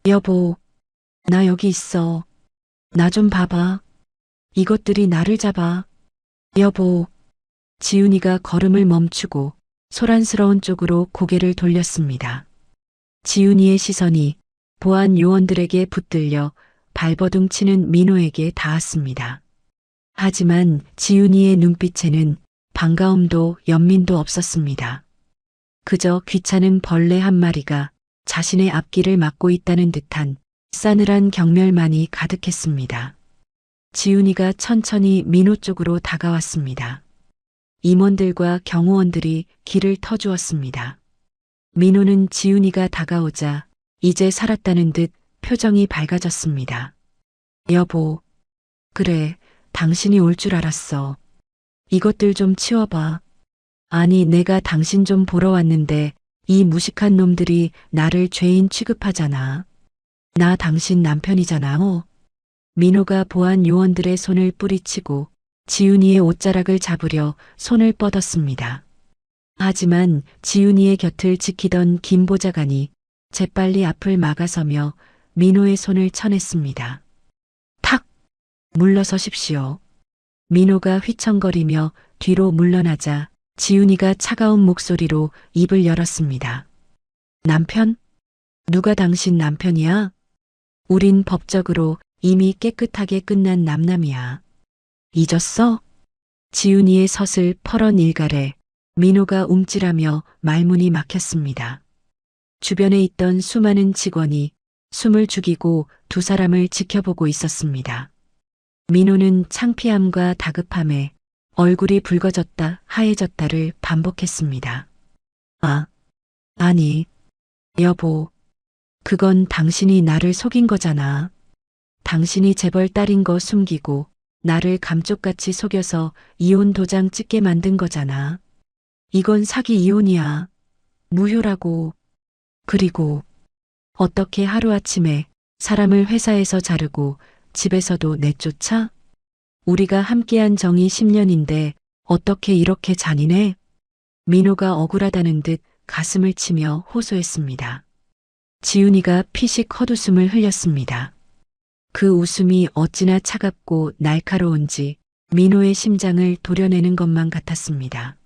S1: 여보, 나 여기 있어. 나 좀 봐봐. 이것들이 나를 잡아. 여보. 지훈이가 걸음을 멈추고 소란스러운 쪽으로 고개를 돌렸습니다. 지훈이의 시선이 보안 요원들에게 붙들려 발버둥 치는 민호에게 닿았습니다. 하지만 지훈이의 눈빛에는 반가움도 연민도 없었습니다. 그저 귀찮은 벌레 한 마리가 자신의 앞길을 막고 있다는 듯한 싸늘한 경멸만이 가득했습니다. 지훈이가 천천히 민호 쪽으로 다가왔습니다. 임원들과 경호원들이 길을 터주었습니다. 민호는 지훈이가 다가오자 이제 살았다는 듯 표정이 밝아졌습니다. 여보, 그래, 당신이 올 줄 알았어. 이것들 좀 치워봐. 아니, 내가 당신 좀 보러 왔는데 이 무식한 놈들이 나를 죄인 취급하잖아. 나 당신 남편이잖아. 민호가 보안 요원들의 손을 뿌리치고 지훈이의 옷자락을 잡으려 손을 뻗었습니다. 하지만 지훈이의 곁을 지키던 김 보좌관이 재빨리 앞을 막아서며 민호의 손을 쳐냈습니다. 탁! 물러서십시오. 민호가 휘청거리며 뒤로 물러나자 지훈이가 차가운 목소리로 입을 열었습니다. 남편? 누가 당신 남편이야? 우린 법적으로 이미 깨끗하게 끝난 남남이야. 잊었어? 지훈이의 서슬 퍼런 일갈에 민호가 움찔하며 말문이 막혔습니다. 주변에 있던 수많은 직원이 숨을 죽이고 두 사람을 지켜보고 있었습니다. 민호는 창피함과 다급함에 얼굴이 붉어졌다 하얘졌다를 반복했습니다. 아니, 여보, 그건 당신이 나를 속인 거잖아. 당신이 재벌 딸인 거 숨기고 나를 감쪽같이 속여서 이혼 도장 찍게 만든 거잖아. 이건 사기 이혼이야. 무효라고. 그리고 어떻게 하루아침에 사람을 회사에서 자르고 집에서도 내쫓아? 우리가 함께한 정이 10년인데 어떻게 이렇게 잔인해? 민호가 억울하다는 듯 가슴을 치며 호소했습니다. 지훈이가 피식 헛웃음을 흘렸습니다. 그 웃음이 어찌나 차갑고 날카로운지 민호의 심장을 도려내는 것만 같았습니다.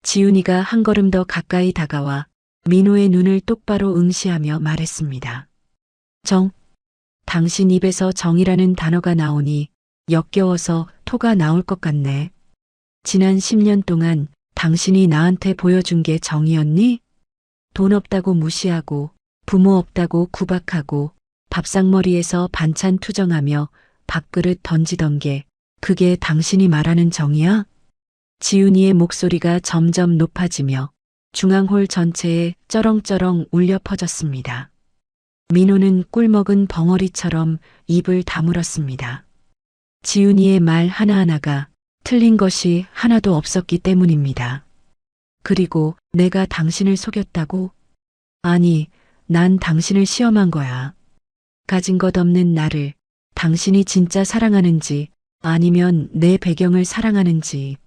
S1: 지훈이가 한 걸음 더 가까이 다가와 민호의 눈을 똑바로 응시하며 말했습니다. 당신 입에서 정이라는 단어가 나오니 역겨워서 토가 나올 것 같네. 지난 10년 동안 당신이 나한테 보여준 게 정이었니? 돈 없다고 무시하고 부모 없다고 구박하고 밥상머리에서 반찬 투정하며 밥그릇 던지던 게 그게 당신이 말하는 정이야? 지훈이의 목소리가 점점 높아지며 중앙홀 전체에 쩌렁쩌렁 울려 퍼졌습니다. 민호는 꿀먹은 벙어리처럼 입을 다물었습니다. 지훈이의 말 하나하나가 틀린 것이 하나도 없었기 때문입니다. 그리고 내가 당신을 속였다고? 아니, 난 당신을 시험한 거야. 가진 것 없는 나를 당신이 진짜 사랑하는지 아니면 내 배경을 사랑하는지.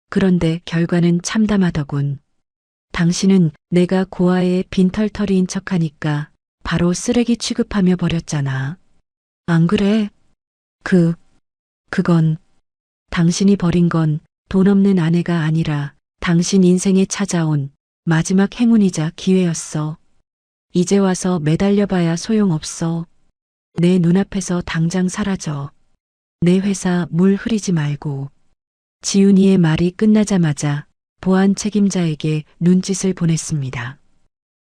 S1: 그런데 결과는 참담하더군. 당신은 내가 고아의 빈털터리인 척하니까 바로 쓰레기 취급하며 버렸잖아. 안 그래? 그건 당신이 버린 건 돈 없는 아내가 아니라 당신 인생에 찾아온 마지막 행운이자 기회였어. 이제 와서 매달려봐야 소용없어. 내 눈앞에서 당장 사라져. 내 회사 물 흐리지 말고. 지훈이의 말이 끝나자마자 보안 책임자에게 눈짓을 보냈습니다.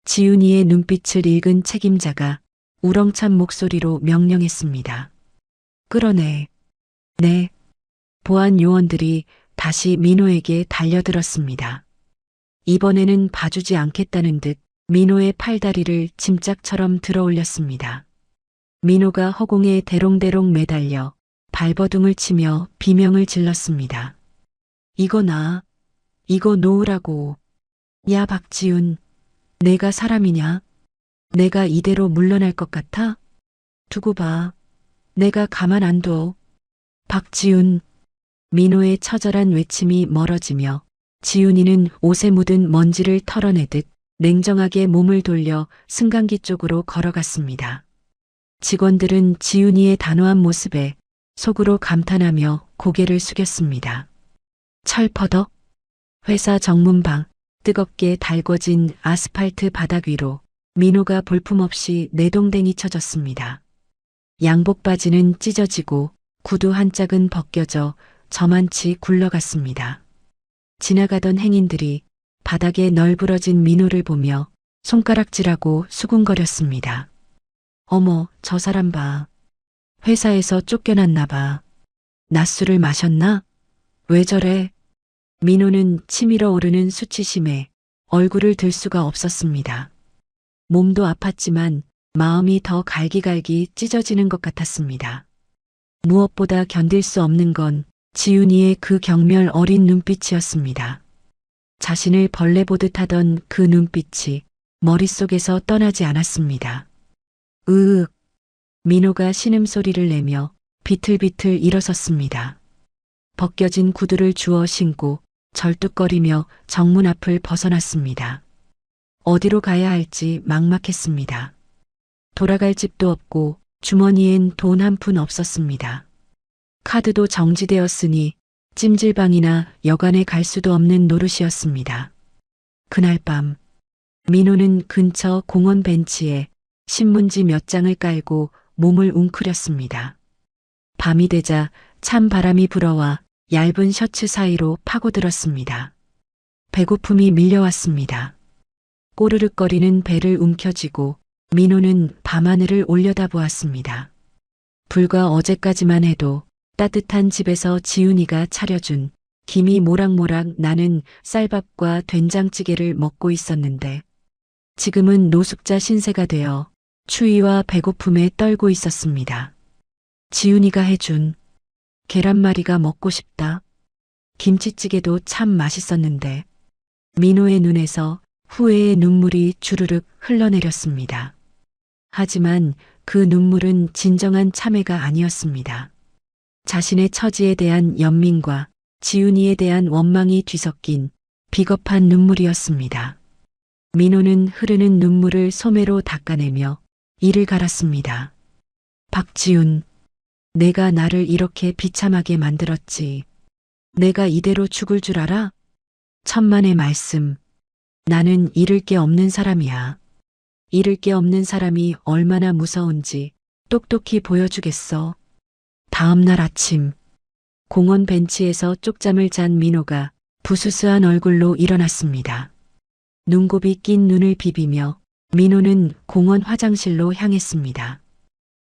S1: 지훈이의 눈빛을 읽은 책임자가 우렁찬 목소리로 명령했습니다. 끌어내. 네. 보안 요원들이 다시 민호에게 달려들었습니다. 이번에는 봐주지 않겠다는 듯 민호의 팔다리를 짐짝처럼 들어올렸습니다. 민호가 허공에 대롱대롱 매달려 발버둥을 치며 비명을 질렀습니다. 이거 놓으라고. 야, 박지훈, 내가 사람이냐? 내가 이대로 물러날 것 같아? 두고 봐. 내가 가만 안 둬. 박지훈. 민호의 처절한 외침이 멀어지며 지훈이는 옷에 묻은 먼지를 털어내듯 냉정하게 몸을 돌려 승강기 쪽으로 걸어갔습니다. 직원들은 지훈이의 단호한 모습에 속으로 감탄하며 고개를 숙였습니다. 철퍼덕. 회사 정문방, 뜨겁게 달궈진 아스팔트 바닥 위로 민호가 볼품없이 내동댕이 쳐졌습니다. 양복 바지는 찢어지고 구두 한 짝은 벗겨져 저만치 굴러갔습니다. 지나가던 행인들이 바닥에 널브러진 민호를 보며 손가락질하고 수군거렸습니다. 어머, 저 사람 봐. 회사에서 쫓겨났나 봐. 낮술을 마셨나? 왜 저래? 민호는 치밀어 오르는 수치심에 얼굴을 들 수가 없었습니다. 몸도 아팠지만 마음이 더 갈기갈기 찢어지는 것 같았습니다. 무엇보다 견딜 수 없는 건 지훈이의 그 경멸 어린 눈빛이었습니다. 자신을 벌레 보듯 하던 그 눈빛이 머릿속에서 떠나지 않았습니다. 으윽. 민호가 신음소리를 내며 비틀비틀 일어섰습니다. 벗겨진 구두를 주워 신고 절뚝거리며 정문 앞을 벗어났습니다. 어디로 가야 할지 막막했습니다. 돌아갈 집도 없고 주머니엔 돈 한 푼 없었습니다. 카드도 정지되었으니 찜질방이나 여관에 갈 수도 없는 노릇이었습니다. 그날 밤 민호는 근처 공원 벤치에 신문지 몇 장을 깔고 몸을 웅크렸습니다. 밤이 되자 찬 바람이 불어와 얇은 셔츠 사이로 파고들었습니다. 배고픔이 밀려왔습니다. 꼬르륵거리는 배를 움켜쥐고 민호는 밤하늘을 올려다보았습니다. 불과 어제까지만 해도 따뜻한 집에서 지훈이가 차려준 김이 모락모락 나는 쌀밥과 된장찌개를 먹고 있었는데 지금은 노숙자 신세가 되어 추위와 배고픔에 떨고 있었습니다. 지훈이가 해준 계란말이가 먹고 싶다. 김치찌개도 참 맛있었는데 민호의 눈에서 후회의 눈물이 주르륵 흘러내렸습니다. 하지만 그 눈물은 진정한 참회가 아니었습니다. 자신의 처지에 대한 연민과 지훈이에 대한 원망이 뒤섞인 비겁한 눈물이었습니다. 민호는 흐르는 눈물을 소매로 닦아내며 이를 갈았습니다. 박지훈, 내가 나를 이렇게 비참하게 만들었지. 내가 이대로 죽을 줄 알아? 천만의 말씀. 나는 잃을 게 없는 사람이야. 잃을 게 없는 사람이 얼마나 무서운지 똑똑히 보여주겠어. 다음 날 아침, 공원 벤치에서 쪽잠을 잔 민호가 부스스한 얼굴로 일어났습니다. 눈곱이 낀 눈을 비비며 민호는 공원 화장실로 향했습니다.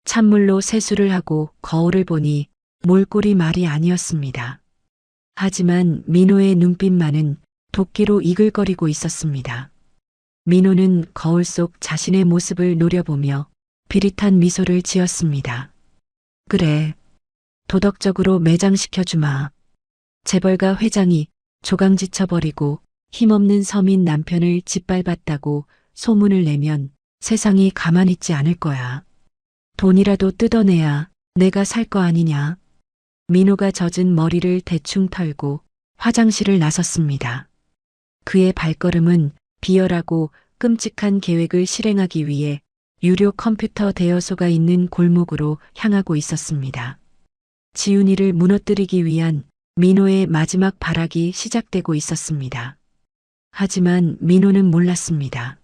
S1: 찬물로 세수를 하고 거울을 보니 몰골이 말이 아니었습니다. 하지만 민호의 눈빛만은 도끼로 이글거리고 있었습니다. 민호는 거울 속 자신의 모습을 노려보며 비릿한 미소를 지었습니다. 그래, 도덕적으로 매장시켜주마. 재벌가 회장이 조강지쳐버리고 힘없는 서민 남편을 짓밟았다고 소문을 내면 세상이 가만히 있지 않을 거야. 돈이라도 뜯어내야 내가 살 거 아니냐. 민호가 젖은 머리를 대충 털고 화장실을 나섰습니다. 그의 발걸음은 비열하고 끔찍한 계획을 실행하기 위해 유료 컴퓨터 대여소가 있는 골목으로 향하고 있었습니다. 지훈이를 무너뜨리기 위한 민호의 마지막 발악이 시작되고 있었습니다. 하지만 민호는 몰랐습니다.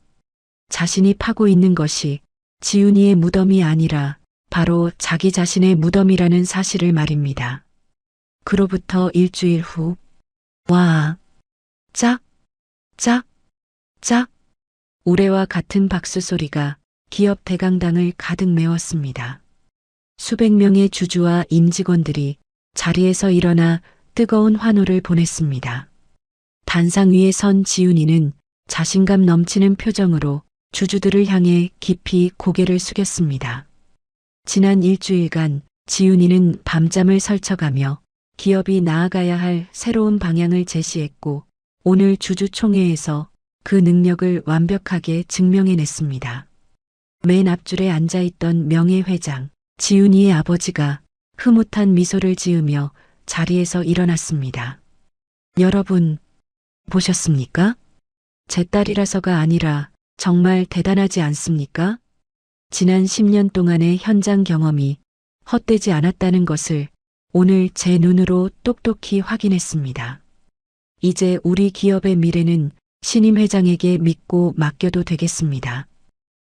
S1: 자신이 파고 있는 것이 지훈이의 무덤이 아니라 바로 자기 자신의 무덤이라는 사실을 말입니다. 그로부터 일주일 후, 와, 짝, 짝, 짝, 우레와 같은 박수 소리가 기업 대강당을 가득 메웠습니다. 수백 명의 주주와 임직원들이 자리에서 일어나 뜨거운 환호를 보냈습니다. 단상 위에 선 지훈이는 자신감 넘치는 표정으로 주주들을 향해 깊이 고개를 숙였습니다. 지난 일주일간 지훈이는 밤잠을 설쳐가며 기업이 나아가야 할 새로운 방향을 제시했고 오늘 주주총회에서 그 능력을 완벽하게 증명해냈습니다. 맨 앞줄에 앉아있던 명예회장 지훈이의 아버지가 흐뭇한 미소를 지으며 자리에서 일어났습니다. 여러분, 보셨습니까? 제 딸이라서가 아니라 정말 대단하지 않습니까? 지난 10년 동안의 현장 경험이 헛되지 않았다는 것을 오늘 제 눈으로 똑똑히 확인했습니다. 이제 우리 기업의 미래는 신임 회장에게 믿고 맡겨도 되겠습니다.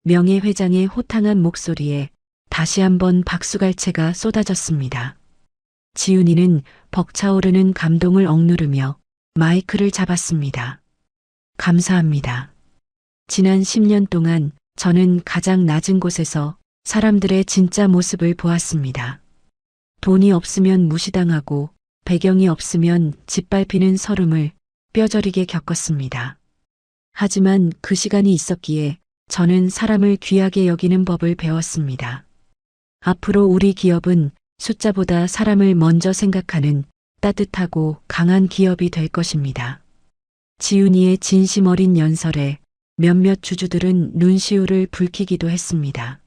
S1: 명예 회장의 호탕한 목소리에 다시 한번 박수갈채가 쏟아졌습니다. 지훈이는 벅차오르는 감동을 억누르며 마이크를 잡았습니다. 감사합니다. 지난 10년 동안 저는 가장 낮은 곳에서 사람들의 진짜 모습을 보았습니다. 돈이 없으면 무시당하고 배경이 없으면 짓밟히는 서름을 뼈저리게 겪었습니다. 하지만 그 시간이 있었기에 저는 사람을 귀하게 여기는 법을 배웠습니다. 앞으로 우리 기업은 숫자보다 사람을 먼저 생각하는 따뜻하고 강한 기업이 될 것입니다. 지훈이의 진심 어린 연설에 몇몇 주주들은 눈시울을 붉히기도 했습니다.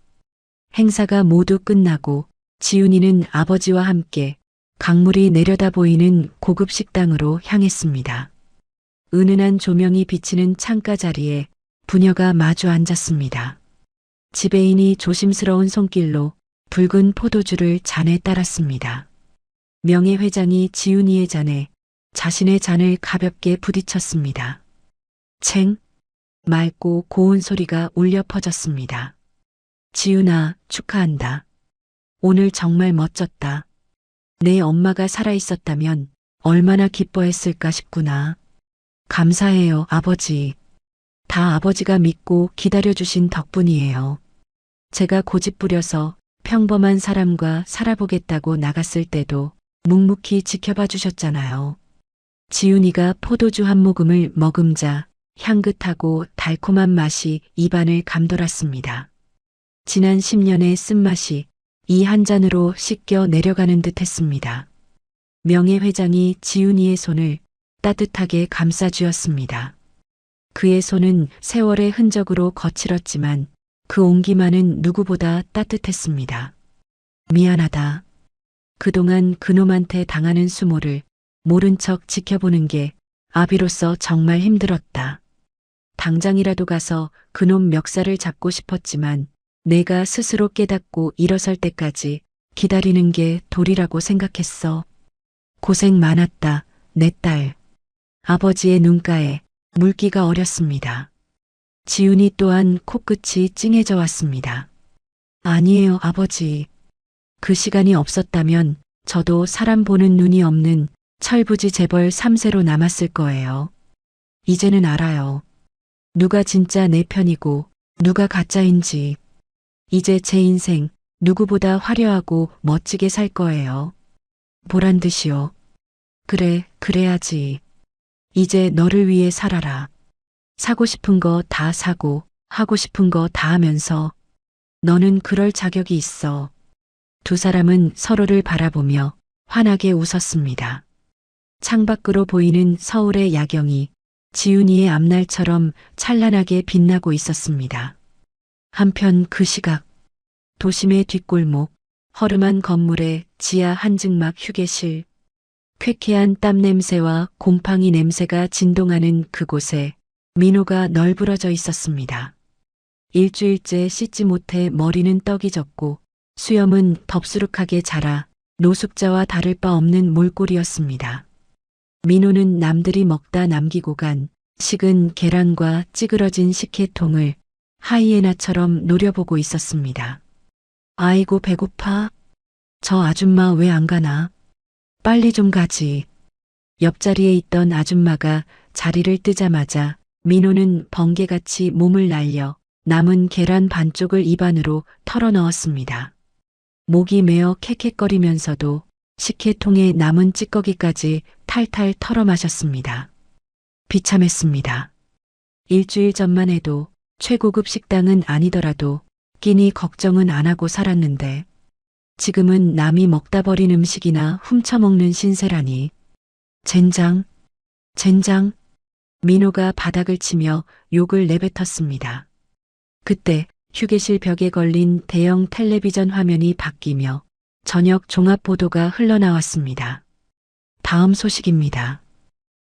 S1: 행사가 모두 끝나고 지훈이는 아버지와 함께 강물이 내려다 보이는 고급 식당으로 향했습니다. 은은한 조명이 비치는 창가 자리에 부녀가 마주 앉았습니다. 지배인이 조심스러운 손길로 붉은 포도주를 잔에 따랐습니다. 명예 회장이 지훈이의 잔에 자신의 잔을 가볍게 부딪혔습니다. 챙! 맑고 고운 소리가 울려 퍼졌습니다. 지훈아, 축하한다. 오늘 정말 멋졌다. 내 엄마가 살아있었다면 얼마나 기뻐했을까 싶구나. 감사해요, 아버지. 다 아버지가 믿고 기다려주신 덕분이에요. 제가 고집부려서 평범한 사람과 살아보겠다고 나갔을 때도 묵묵히 지켜봐 주셨잖아요. 지훈이가 포도주 한 모금을 머금자 향긋하고 달콤한 맛이 입안을 감돌았습니다. 지난 10년의 쓴맛이 이 한 잔으로 씻겨 내려가는 듯 했습니다. 명예 회장이 지훈이의 손을 따뜻하게 감싸주었습니다. 그의 손은 세월의 흔적으로 거칠었지만 그 온기만은 누구보다 따뜻했습니다. 미안하다. 그동안 그놈한테 당하는 수모를 모른 척 지켜보는 게 아비로서 정말 힘들었다. 당장이라도 가서 그놈 멱살을 잡고 싶었지만 내가 스스로 깨닫고 일어설 때까지 기다리는 게 도리라고 생각했어. 고생 많았다, 내 딸. 아버지의 눈가에 물기가 어렸습니다. 지훈이 또한 코끝이 찡해져 왔습니다. 아니에요, 아버지. 그 시간이 없었다면 저도 사람 보는 눈이 없는 철부지 재벌 3세로 남았을 거예요. 이제는 알아요. 누가 진짜 내 편이고 누가 가짜인지. 이제 제 인생 누구보다 화려하고 멋지게 살 거예요. 보란 듯이요. 그래, 그래야지. 이제 너를 위해 살아라. 사고 싶은 거 다 사고 하고 싶은 거 다 하면서 너는 그럴 자격이 있어. 두 사람은 서로를 바라보며 환하게 웃었습니다. 창밖으로 보이는 서울의 야경이 지훈이의 앞날처럼 찬란하게 빛나고 있었습니다. 한편 그 시각, 도심의 뒷골목, 허름한 건물의 지하 한증막 휴게실, 쾌쾌한 땀 냄새와 곰팡이 냄새가 진동하는 그곳에 민호가 널브러져 있었습니다. 일주일째 씻지 못해 머리는 떡이 졌고 수염은 덥수룩하게 자라 노숙자와 다를 바 없는 몰골이었습니다. 민호는 남들이 먹다 남기고 간 식은 계란과 찌그러진 식혜통을 하이에나처럼 노려보고 있었습니다. 아이고 배고파. 저 아줌마 왜 안 가나? 빨리 좀 가지. 옆자리에 있던 아줌마가 자리를 뜨자마자 민호는 번개같이 몸을 날려 남은 계란 반쪽을 입안으로 털어 넣었습니다. 목이 메어 캑캑거리면서도 식혜통에 남은 찌꺼기까지 탈탈 털어 마셨습니다. 비참했습니다. 일주일 전만 해도 최고급 식당은 아니더라도 끼니 걱정은 안 하고 살았는데 지금은 남이 먹다 버린 음식이나 훔쳐먹는 신세라니. 젠장, 젠장. 민호가 바닥을 치며 욕을 내뱉었습니다. 그때 휴게실 벽에 걸린 대형 텔레비전 화면이 바뀌며 저녁 종합보도가 흘러나왔습니다. 다음 소식입니다.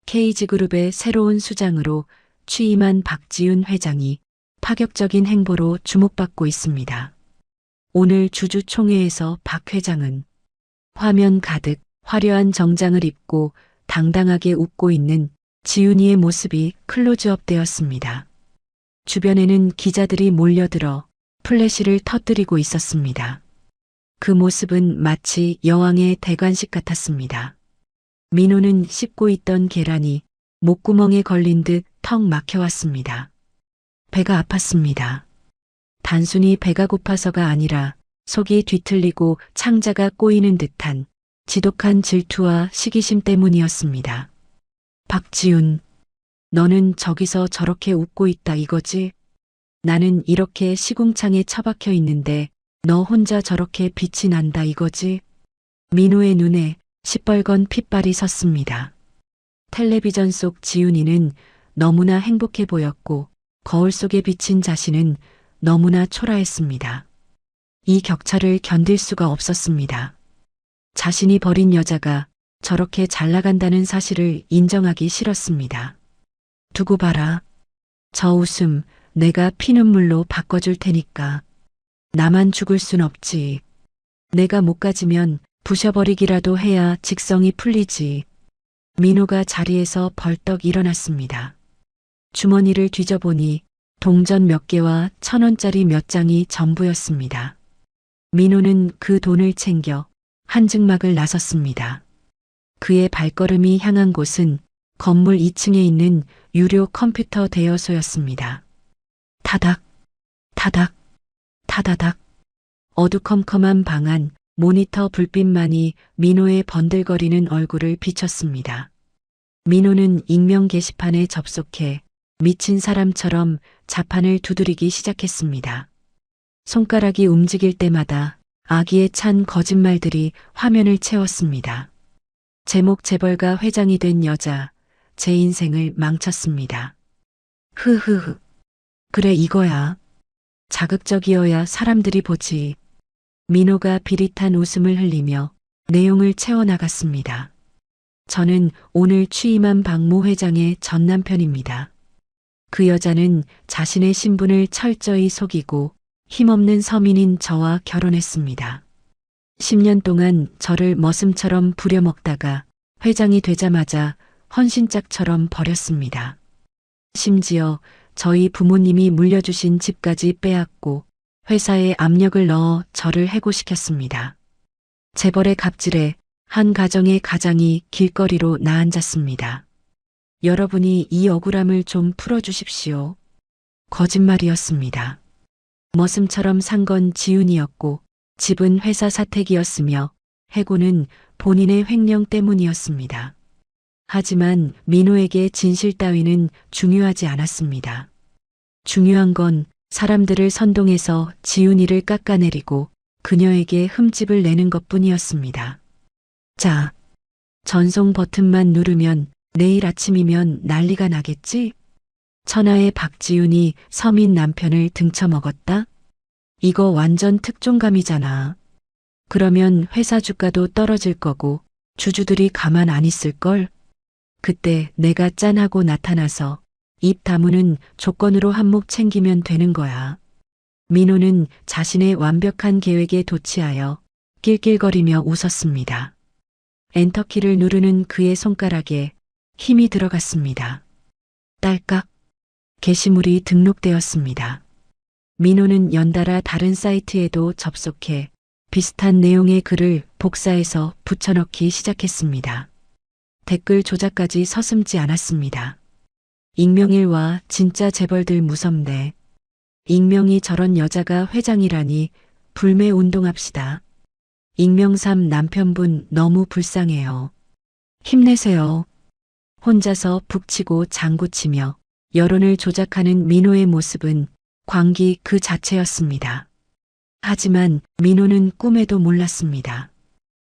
S1: KG그룹의 새로운 수장으로 취임한 박지윤 회장이 파격적인 행보로 주목받고 있습니다. 오늘 주주총회에서 박 회장은 화면 가득 화려한 정장을 입고 당당하게 웃고 있는 지윤이의 모습이 클로즈업 되었습니다. 주변에는 기자들이 몰려들어 플래시를 터뜨리고 있었습니다. 그 모습은 마치 여왕의 대관식 같았습니다. 민호는 씹고 있던 계란이 목구멍에 걸린 듯 턱 막혀왔습니다. 배가 아팠습니다. 단순히 배가 고파서가 아니라 속이 뒤틀리고 창자가 꼬이는 듯한 지독한 질투와 시기심 때문이었습니다. 박지윤, 너는 저기서 저렇게 웃고 있다 이거지? 나는 이렇게 시궁창에 처박혀 있는데 너 혼자 저렇게 빛이 난다 이거지? 민호의 눈에 시뻘건 핏발이 섰습니다. 텔레비전 속 지윤이는 너무나 행복해 보였고 거울 속에 비친 자신은 너무나 초라했습니다. 이 격차를 견딜 수가 없었습니다. 자신이 버린 여자가 저렇게 잘 나간다는 사실을 인정하기 싫었습니다. 두고 봐라. 저 웃음 내가 피눈물로 바꿔줄 테니까. 나만 죽을 순 없지. 내가 못 가지면 부셔버리기라도 해야 직성이 풀리지. 민호가 자리에서 벌떡 일어났습니다. 주머니를 뒤져보니 동전 몇 개와 1,000원짜리 몇 장이 전부였습니다. 민호는 그 돈을 챙겨 한증막을 나섰습니다. 그의 발걸음이 향한 곳은 건물 2층에 있는 유료 컴퓨터 대여소였습니다. 타닥, 타닥, 타다닥. 어두컴컴한 방 안 모니터 불빛만이 민호의 번들거리는 얼굴을 비췄습니다. 민호는 익명 게시판에 접속해 미친 사람처럼 자판을 두드리기 시작했습니다. 손가락이 움직일 때마다 악의에 찬 거짓말들이 화면을 채웠습니다. 제목 재벌가 회장이 된 여자, 제 인생을 망쳤습니다. 흐흐흐. 그래 이거야. 자극적이어야 사람들이 보지. 민호가 비릿한 웃음을 흘리며 내용을 채워나갔습니다. 저는 오늘 취임한 박모 회장의 전 남편입니다. 그 여자는 자신의 신분을 철저히 속이고 힘없는 서민인 저와 결혼했습니다. 10년 동안 저를 머슴처럼 부려먹다가 회장이 되자마자 헌신짝처럼 버렸습니다. 심지어 저희 부모님이 물려주신 집까지 빼앗고 회사에 압력을 넣어 저를 해고시켰습니다. 재벌의 갑질에 한 가정의 가장이 길거리로 나앉았습니다. 여러분이 이 억울함을 좀 풀어주십시오. 거짓말이었습니다. 머슴처럼 산 건 지윤이었고 집은 회사 사택이었으며 해고는 본인의 횡령 때문이었습니다. 하지만 민호에게 진실 따위는 중요하지 않았습니다. 중요한 건 사람들을 선동해서 지윤이를 깎아내리고 그녀에게 흠집을 내는 것뿐이었습니다. 자, 전송 버튼만 누르면 내일 아침이면 난리가 나겠지? 천하의 박지윤이 서민 남편을 등쳐먹었다? 이거 완전 특종감이잖아. 그러면 회사 주가도 떨어질 거고 주주들이 가만 안 있을걸? 그때 내가 짠하고 나타나서 입 다무는 조건으로 한몫 챙기면 되는 거야. 민호는 자신의 완벽한 계획에 도취하여 낄낄거리며 웃었습니다. 엔터키를 누르는 그의 손가락에 힘이 들어갔습니다. 딸깍. 게시물이 등록되었습니다. 민호는 연달아 다른 사이트에도 접속해 비슷한 내용의 글을 복사해서 붙여넣기 시작했습니다. 댓글 조작까지 서슴지 않았습니다. 익명일와 진짜 재벌들 무섭네. 익명이 저런 여자가 회장이라니 불매 운동합시다. 익명삼 남편분 너무 불쌍해요. 힘내세요. 혼자서 북치고 장구치며 여론을 조작하는 민호의 모습은 광기 그 자체였습니다. 하지만 민호는 꿈에도 몰랐습니다.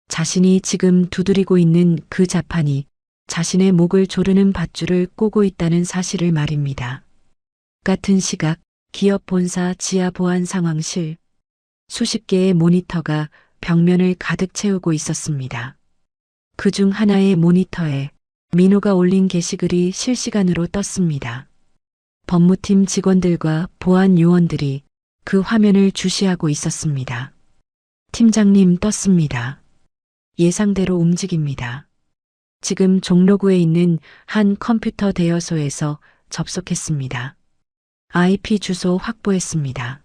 S1: 자신이 지금 두드리고 있는 그 자판이 자신의 목을 조르는 밧줄을 꼬고 있다는 사실을 말입니다. 같은 시각 기업 본사 지하 보안 상황실. 수십 개의 모니터가 벽면을 가득 채우고 있었습니다. 그중 하나의 모니터에 민호가 올린 게시글이 실시간으로 떴습니다. 법무팀 직원들과 보안 요원들이 그 화면을 주시하고 있었습니다. 팀장님 떴습니다. 예상대로 움직입니다. 지금 종로구에 있는 한 컴퓨터 대여소에서 접속했습니다. IP 주소 확보했습니다.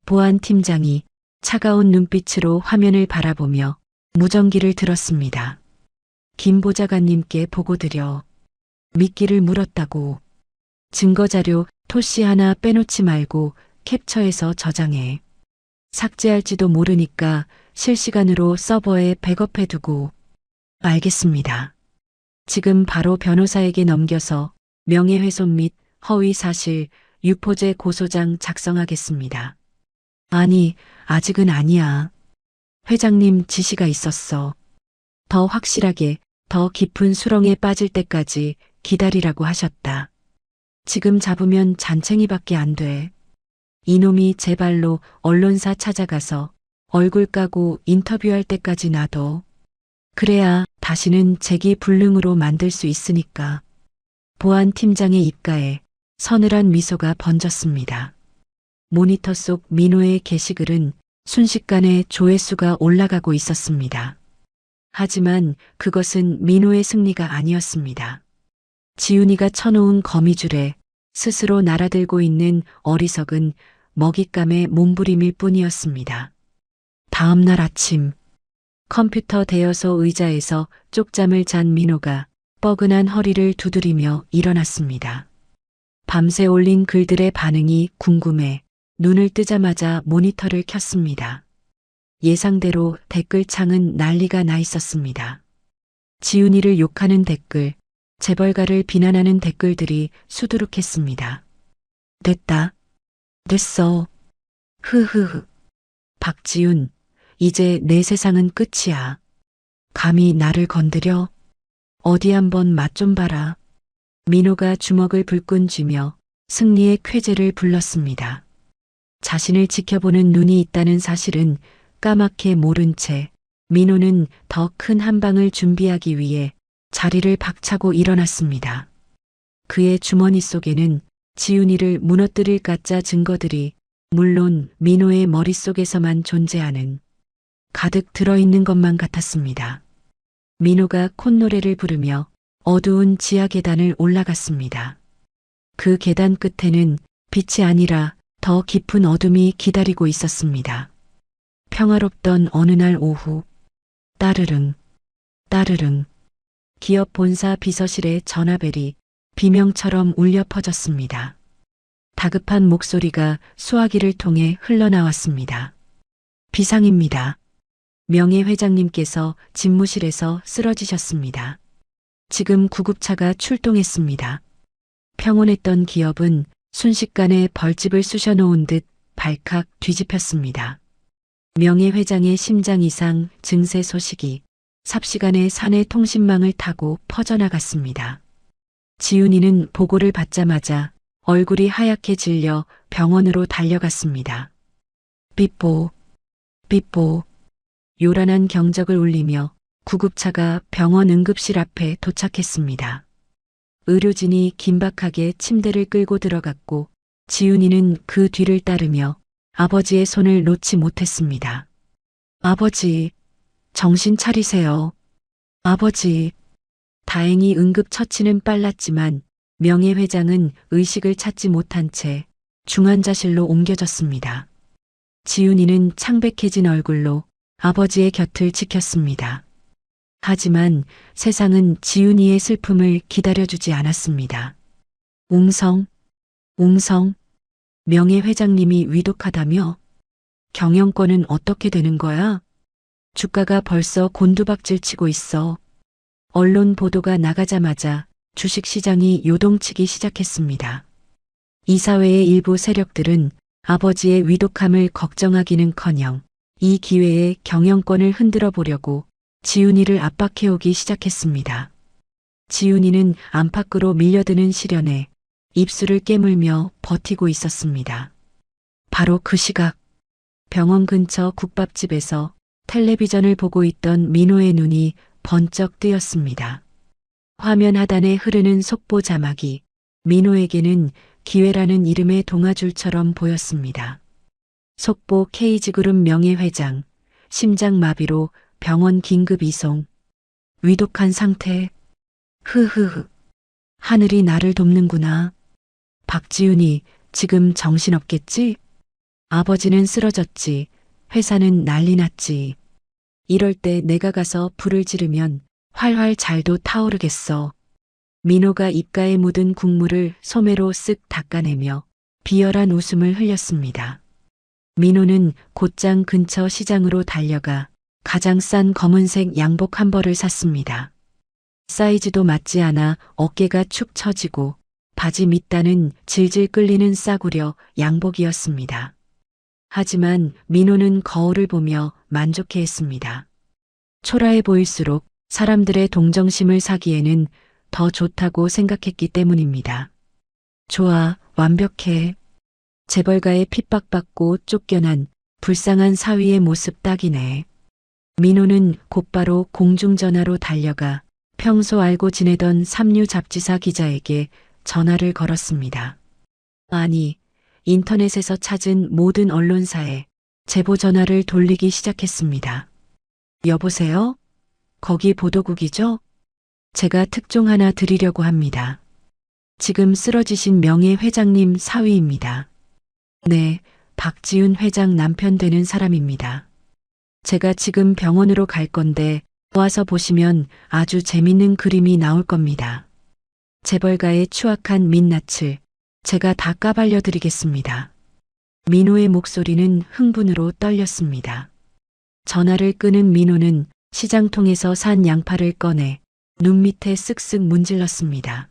S1: 보안팀장이 차가운 눈빛으로 화면을 바라보며 무전기를 들었습니다. 김 보좌관님께 보고드려 미끼를 물었다고. 증거자료 토시 하나 빼놓지 말고 캡처해서 저장해. 삭제할지도 모르니까 실시간으로 서버에 백업해두고. 알겠습니다. 지금 바로 변호사에게 넘겨서 명예훼손 및 허위사실, 유포죄 고소장 작성하겠습니다. 아니, 아직은 아니야. 회장님 지시가 있었어. 더 확실하게, 더 깊은 수렁에 빠질 때까지 기다리라고 하셨다. 지금 잡으면 잔챙이밖에 안 돼. 이놈이 제 발로 언론사 찾아가서 얼굴 까고 인터뷰할 때까지 놔둬. 그래야 다시는 재기불능으로 만들 수 있으니까. 보안팀장의 입가에 서늘한 미소가 번졌습니다. 모니터 속 민호의 게시글은 순식간에 조회수가 올라가고 있었습니다. 하지만 그것은 민호의 승리가 아니었습니다. 지훈이가 쳐놓은 거미줄에 스스로 날아들고 있는 어리석은 먹잇감의 몸부림일 뿐이었습니다. 다음 날 아침 컴퓨터 대여소 의자에서 쪽잠을 잔 민호가 뻐근한 허리를 두드리며 일어났습니다. 밤새 올린 글들의 반응이 궁금해 눈을 뜨자마자 모니터를 켰습니다. 예상대로 댓글창은 난리가 나 있었습니다. 지훈이를 욕하는 댓글, 재벌가를 비난하는 댓글들이 수두룩했습니다. 됐다. 됐어. 흐흐흐. 박지훈, 이제 내 세상은 끝이야. 감히 나를 건드려? 어디 한번 맛 좀 봐라. 민호가 주먹을 불끈 쥐며 승리의 쾌재를 불렀습니다. 자신을 지켜보는 눈이 있다는 사실은 까맣게 모른 채 민호는 더 큰 한방을 준비하기 위해 자리를 박차고 일어났습니다. 그의 주머니 속에는 지훈이를 무너뜨릴 가짜 증거들이 물론 민호의 머릿속에서만 존재하는 가득 들어있는 것만 같았습니다. 민호가 콧노래를 부르며 어두운 지하 계단을 올라갔습니다. 그 계단 끝에는 빛이 아니라 더 깊은 어둠이 기다리고 있었습니다. 평화롭던 어느 날 오후, 따르릉, 따르릉, 기업 본사 비서실의 전화벨이 비명처럼 울려 퍼졌습니다. 다급한 목소리가 수화기를 통해 흘러나왔습니다. 비상입니다. 명예회장님께서 집무실에서 쓰러지셨습니다. 지금 구급차가 출동했습니다. 평온했던 기업은 순식간에 벌집을 쑤셔놓은 듯 발칵 뒤집혔습니다. 명예회장의 심장 이상 증세 소식이 삽시간에 사내 통신망을 타고 퍼져나갔습니다. 지훈이는 보고를 받자마자 얼굴이 하얗게 질려 병원으로 달려갔습니다. 삐뽀, 삐뽀, 요란한 경적을 울리며 구급차가 병원 응급실 앞에 도착했습니다. 의료진이 긴박하게 침대를 끌고 들어갔고 지훈이는 그 뒤를 따르며 아버지의 손을 놓지 못했습니다. 아버지, 정신 차리세요. 아버지. 다행히 응급처치는 빨랐지만 명예회장은 의식을 찾지 못한 채 중환자실로 옮겨졌습니다. 지훈이는 창백해진 얼굴로 아버지의 곁을 지켰습니다. 하지만 세상은 지훈이의 슬픔을 기다려주지 않았습니다. 웅성, 웅성, 명예회장님이 위독하다며? 경영권은 어떻게 되는 거야? 주가가 벌써 곤두박질 치고 있어. 언론 보도가 나가자마자 주식시장이 요동치기 시작했습니다. 이사회의 일부 세력들은 아버지의 위독함을 걱정하기는커녕 이 기회에 경영권을 흔들어 보려고 지훈이를 압박해오기 시작했습니다. 지훈이는 안팎으로 밀려드는 시련에 입술을 깨물며 버티고 있었습니다. 바로 그 시각 병원 근처 국밥집에서 텔레비전을 보고 있던 민호의 눈이 번쩍 뜨였습니다. 화면 하단에 흐르는 속보 자막이 민호에게는 기회라는 이름의 동화줄처럼 보였습니다. 속보 K지그룹 명예회장, 심장마비로 병원 긴급 이송, 위독한 상태, 흐흐흐. 하늘이 나를 돕는구나. 박지윤이 지금 정신없겠지? 아버지는 쓰러졌지. 회사는 난리 났지. 이럴 때 내가 가서 불을 지르면 활활 잘도 타오르겠어. 민호가 입가에 묻은 국물을 소매로 쓱 닦아내며 비열한 웃음을 흘렸습니다. 민호는 곧장 근처 시장으로 달려가 가장 싼 검은색 양복 한 벌을 샀습니다. 사이즈도 맞지 않아 어깨가 축 처지고 바지 밑단은 질질 끌리는 싸구려 양복이었습니다. 하지만 민호는 거울을 보며 만족해했습니다. 초라해 보일수록 사람들의 동정심을 사기에는 더 좋다고 생각했기 때문입니다. 좋아, 완벽해. 재벌가에 핍박받고 쫓겨난 불쌍한 사위의 모습 딱이네. 민호는 곧바로 공중전화로 달려가 평소 알고 지내던 삼류 잡지사 기자에게 전화를 걸었습니다. 아니, 인터넷에서 찾은 모든 언론사에 제보 전화를 돌리기 시작했습니다. 여보세요? 거기 보도국이죠? 제가 특종 하나 드리려고 합니다. 지금 쓰러지신 명예회장님 사위입니다. 네, 박지윤 회장 남편 되는 사람입니다. 제가 지금 병원으로 갈 건데 와서 보시면 아주 재밌는 그림이 나올 겁니다. 재벌가의 추악한 민낯을 제가 다 까발려 드리겠습니다. 민호의 목소리는 흥분으로 떨렸습니다. 전화를 끄는 민호는 시장통에서 산 양파를 꺼내 눈 밑에 쓱쓱 문질렀습니다.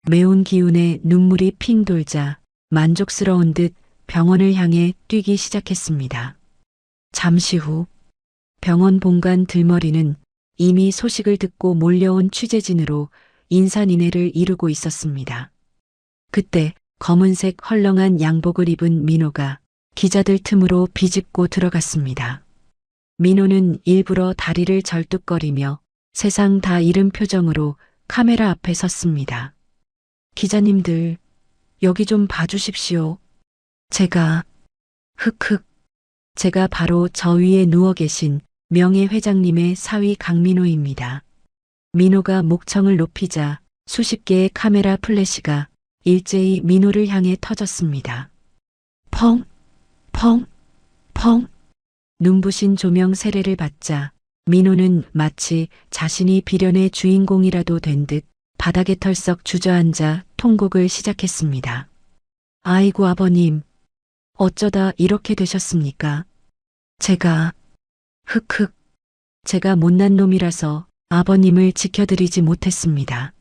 S1: 매운 기운에 눈물이 핑 돌자 만족스러운 듯 병원을 향해 뛰기 시작했습니다. 잠시 후 병원 본관 들머리는 이미 소식을 듣고 몰려온 취재진으로 인산인해를 이루고 있었습니다. 그때 검은색 헐렁한 양복을 입은 민호가 기자들 틈으로 비집고 들어갔습니다. 민호는 일부러 다리를 절뚝거리며 세상 다 잃은 표정으로 카메라 앞에 섰습니다. 기자님들, 여기 좀 봐주십시오. 제가 바로 저 위에 누워 계신 명예회장님의 사위 강민호입니다. 민호가 목청을 높이자 수십 개의 카메라 플래시가 일제히 민호를 향해 터졌습니다. 펑, 펑, 펑. 눈부신 조명 세례를 받자 민호는 마치 자신이 비련의 주인공이라도 된 듯 바닥에 털썩 주저앉아 통곡을 시작했습니다. 아이고 아버님, 어쩌다 이렇게 되셨습니까? 제가 못난 놈이라서 아버님을 지켜드리지 못했습니다.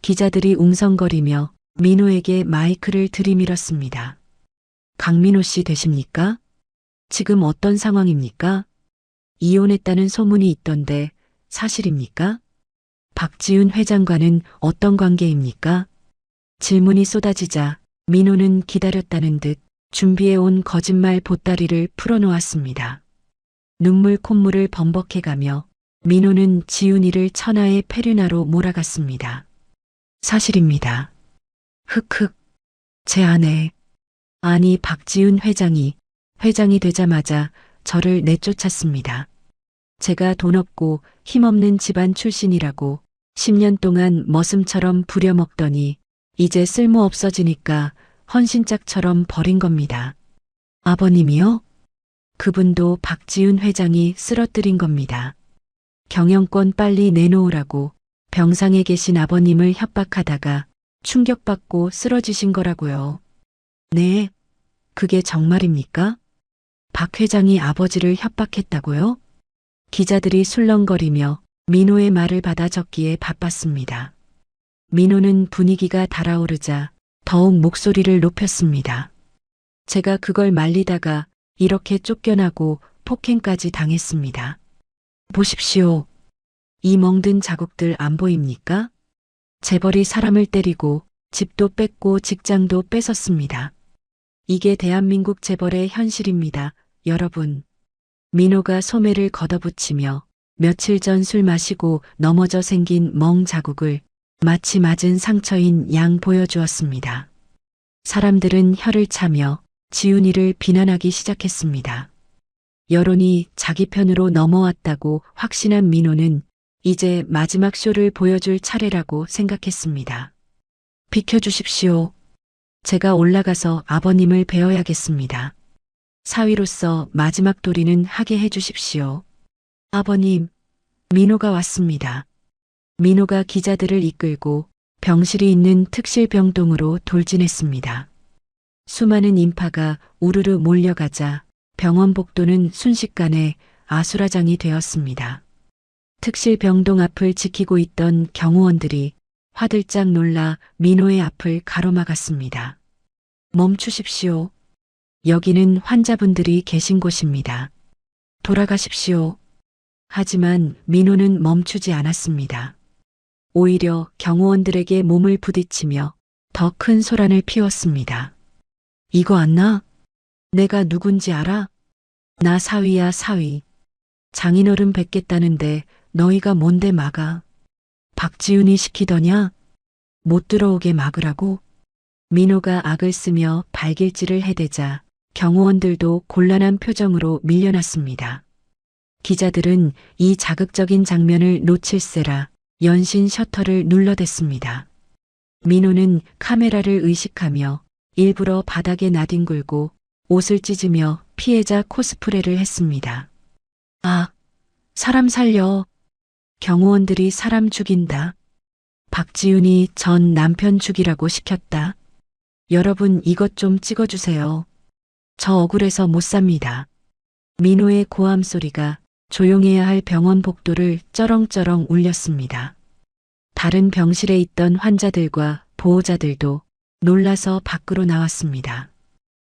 S1: 기자들이 웅성거리며 민호에게 마이크를 들이밀었습니다. 강민호 씨 되십니까? 지금 어떤 상황입니까? 이혼했다는 소문이 있던데 사실입니까? 박지윤 회장과는 어떤 관계입니까? 질문이 쏟아지자 민호는 기다렸다는 듯 준비해온 거짓말 보따리를 풀어놓았습니다. 눈물 콧물을 범벅해가며 민호는 지윤이를 천하의 페류나로 몰아갔습니다. 사실입니다. 제 아내, 아니 박지윤 회장이 되자마자 저를 내쫓았습니다. 제가 돈 없고 힘없는 집안 출신이라고 10년 동안 머슴처럼 부려먹더니 이제 쓸모 없어지니까 헌신짝처럼 버린 겁니다. 아버님이요? 그분도 박지윤 회장이 쓰러뜨린 겁니다. 경영권 빨리 내놓으라고 병상에 계신 아버님을 협박하다가 충격받고 쓰러지신 거라고요. 네, 그게 정말입니까? 박 회장이 아버지를 협박했다고요? 기자들이 술렁거리며 민호의 말을 받아 적기에 바빴습니다. 민호는 분위기가 달아오르자 더욱 목소리를 높였습니다. 제가 그걸 말리다가 이렇게 쫓겨나고 폭행까지 당했습니다. 보십시오. 이 멍든 자국들 안 보입니까? 재벌이 사람을 때리고 집도 뺏고 직장도 뺏었습니다. 이게 대한민국 재벌의 현실입니다. 여러분. 민호가 소매를 걷어붙이며 며칠 전 술 마시고 넘어져 생긴 멍 자국을 마치 맞은 상처인 양 보여주었습니다. 사람들은 혀를 차며 지훈이를 비난하기 시작했습니다. 여론이 자기 편으로 넘어왔다고 확신한 민호는 이제 마지막 쇼를 보여줄 차례라고 생각했습니다. 비켜주십시오. 제가 올라가서 아버님을 베어야겠습니다. 사위로서 마지막 도리는 하게 해주십시오. 아버님, 민호가 왔습니다. 민호가 기자들을 이끌고 병실이 있는 특실병동으로 돌진했습니다. 수많은 인파가 우르르 몰려가자 병원 복도는 순식간에 아수라장이 되었습니다. 특실병동 앞을 지키고 있던 경호원들이 화들짝 놀라 민호의 앞을 가로막았습니다. 멈추십시오. 여기는 환자분들이 계신 곳입니다. 돌아가십시오. 하지만 민호는 멈추지 않았습니다. 오히려 경호원들에게 몸을 부딪히며 더 큰 소란을 피웠습니다. 이거 안 나? 내가 누군지 알아? 나 사위야, 사위. 장인어른 뵙겠다는데 너희가 뭔데 막아? 박지훈이 시키더냐? 못 들어오게 막으라고? 민호가 악을 쓰며 발길질을 해대자 경호원들도 곤란한 표정으로 밀려났습니다. 기자들은 이 자극적인 장면을 놓칠세라 연신 셔터를 눌러댔습니다. 민호는 카메라를 의식하며 일부러 바닥에 나뒹굴고 옷을 찢으며 피해자 코스프레를 했습니다. 아, 사람 살려. 경호원들이 사람 죽인다. 박지훈이 전 남편 죽이라고 시켰다. 여러분 이것 좀 찍어주세요. 저 억울해서 못 삽니다. 민호의 고함 소리가 조용해야 할 병원 복도를 쩌렁쩌렁 울렸습니다. 다른 병실에 있던 환자들과 보호자들도 놀라서 밖으로 나왔습니다.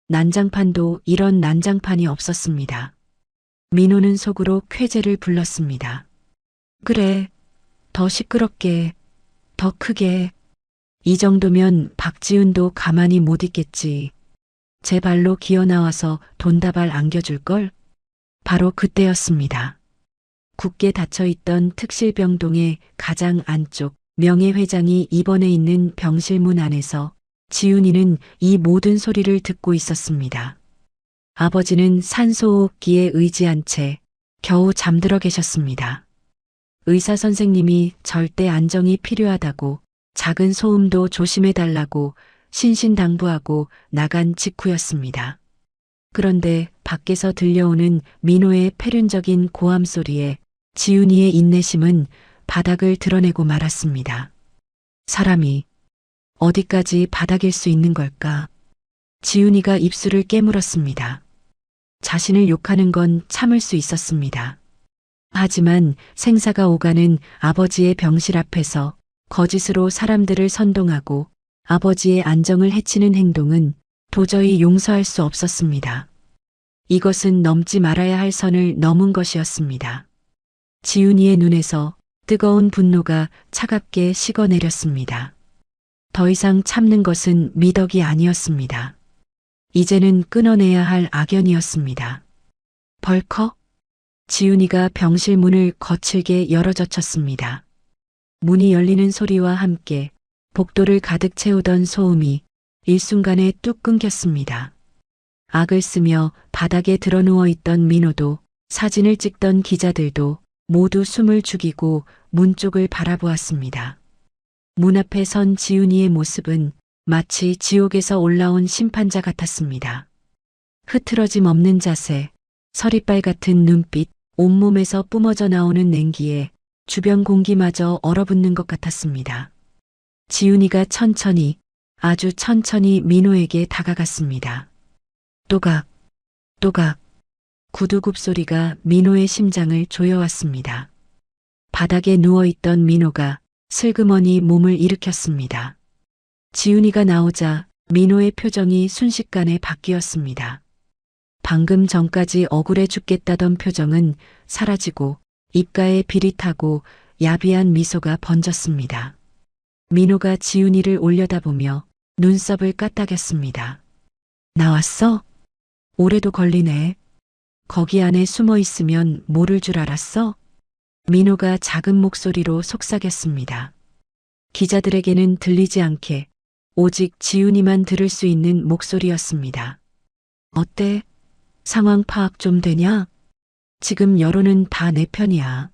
S1: 난장판도 이런 난장판이 없었습니다. 민호는 속으로 쾌재를 불렀습니다. 그래, 더 시끄럽게, 더 크게. 이 정도면 박지훈도 가만히 못 있겠지. 제 발로 기어 나와서 돈다발 안겨줄걸? 바로 그때였습니다. 굳게 닫혀있던 특실병동의 가장 안쪽 명예회장이 입원해 있는 병실 문 안에서 지훈이는 이 모든 소리를 듣고 있었습니다. 아버지는 산소호흡기에 의지한 채 겨우 잠들어 계셨습니다. 의사 선생님이 절대 안정이 필요하다고 작은 소음도 조심해달라고 신신당부하고 나간 직후였습니다. 그런데 밖에서 들려오는 민호의 패륜적인 고함 소리에 지훈이의 인내심은 바닥을 드러내고 말았습니다. 사람이 어디까지 바닥일 수 있는 걸까? 지훈이가 입술을 깨물었습니다. 자신을 욕하는 건 참을 수 있었습니다. 하지만 생사가 오가는 아버지의 병실 앞에서 거짓으로 사람들을 선동하고 아버지의 안정을 해치는 행동은 도저히 용서할 수 없었습니다. 이것은 넘지 말아야 할 선을 넘은 것이었습니다. 지훈이의 눈에서 뜨거운 분노가 차갑게 식어내렸습니다. 더 이상 참는 것은 미덕이 아니었습니다. 이제는 끊어내야 할 악연이었습니다. 벌컥 지훈이가 병실 문을 거칠게 열어젖혔습니다. 문이 열리는 소리와 함께 복도를 가득 채우던 소음이 일순간에 뚝 끊겼습니다. 악을 쓰며 바닥에 드러누워 있던 민호도 사진을 찍던 기자들도 모두 숨을 죽이고 문 쪽을 바라보았습니다. 문 앞에 선 지훈이의 모습은 마치 지옥에서 올라온 심판자 같았습니다. 흐트러짐 없는 자세, 서리빨 같은 눈빛, 온몸에서 뿜어져 나오는 냉기에 주변 공기마저 얼어붙는 것 같았습니다. 지훈이가 천천히, 아주 천천히 민호에게 다가갔습니다. 또각, 또각, 구두굽 소리가 민호의 심장을 조여왔습니다. 바닥에 누워있던 민호가 슬그머니 몸을 일으켰습니다. 지훈이가 나오자 민호의 표정이 순식간에 바뀌었습니다. 방금 전까지 억울해 죽겠다던 표정은 사라지고 입가에 비릿하고 야비한 미소가 번졌습니다. 민호가 지훈이를 올려다보며 눈썹을 까딱였습니다. 나왔어? 오래도 걸리네. 거기 안에 숨어 있으면 모를 줄 알았어? 민호가 작은 목소리로 속삭였습니다. 기자들에게는 들리지 않게 오직 지훈이만 들을 수 있는 목소리였습니다. 어때? 상황 파악 좀 되냐? 지금 여론은 다 내 편이야.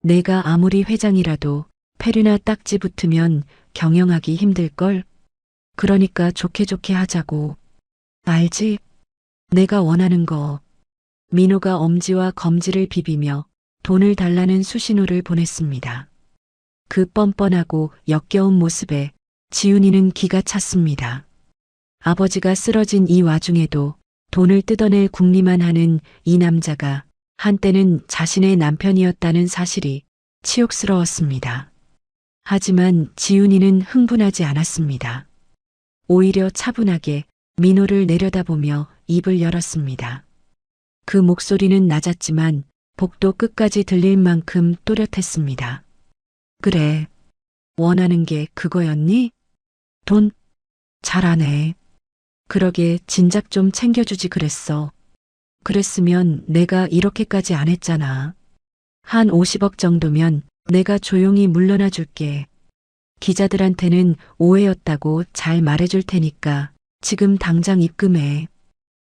S1: 내가 아무리 회장이라도 페류나 딱지 붙으면 경영하기 힘들걸? 그러니까 좋게 좋게 하자고. 알지? 내가 원하는 거. 민호가 엄지와 검지를 비비며 돈을 달라는 수신호를 보냈습니다. 그 뻔뻔하고 역겨운 모습에 지훈이는 기가 찼습니다. 아버지가 쓰러진 이 와중에도 돈을 뜯어낼 궁리만 하는 이 남자가 한때는 자신의 남편이었다는 사실이 치욕스러웠습니다. 하지만 지훈이는 흥분하지 않았습니다. 오히려 차분하게 민호를 내려다보며 입을 열었습니다. 그 목소리는 낮았지만 복도 끝까지 들릴 만큼 또렷했습니다. 그래, 원하는 게 그거였니? 돈? 잘하네. 그러게 진작 좀 챙겨주지 그랬어. 그랬으면 내가 이렇게까지 안 했잖아. 한 50억 정도면 내가 조용히 물러나 줄게. 기자들한테는 오해였다고 잘 말해줄 테니까 지금 당장 입금해.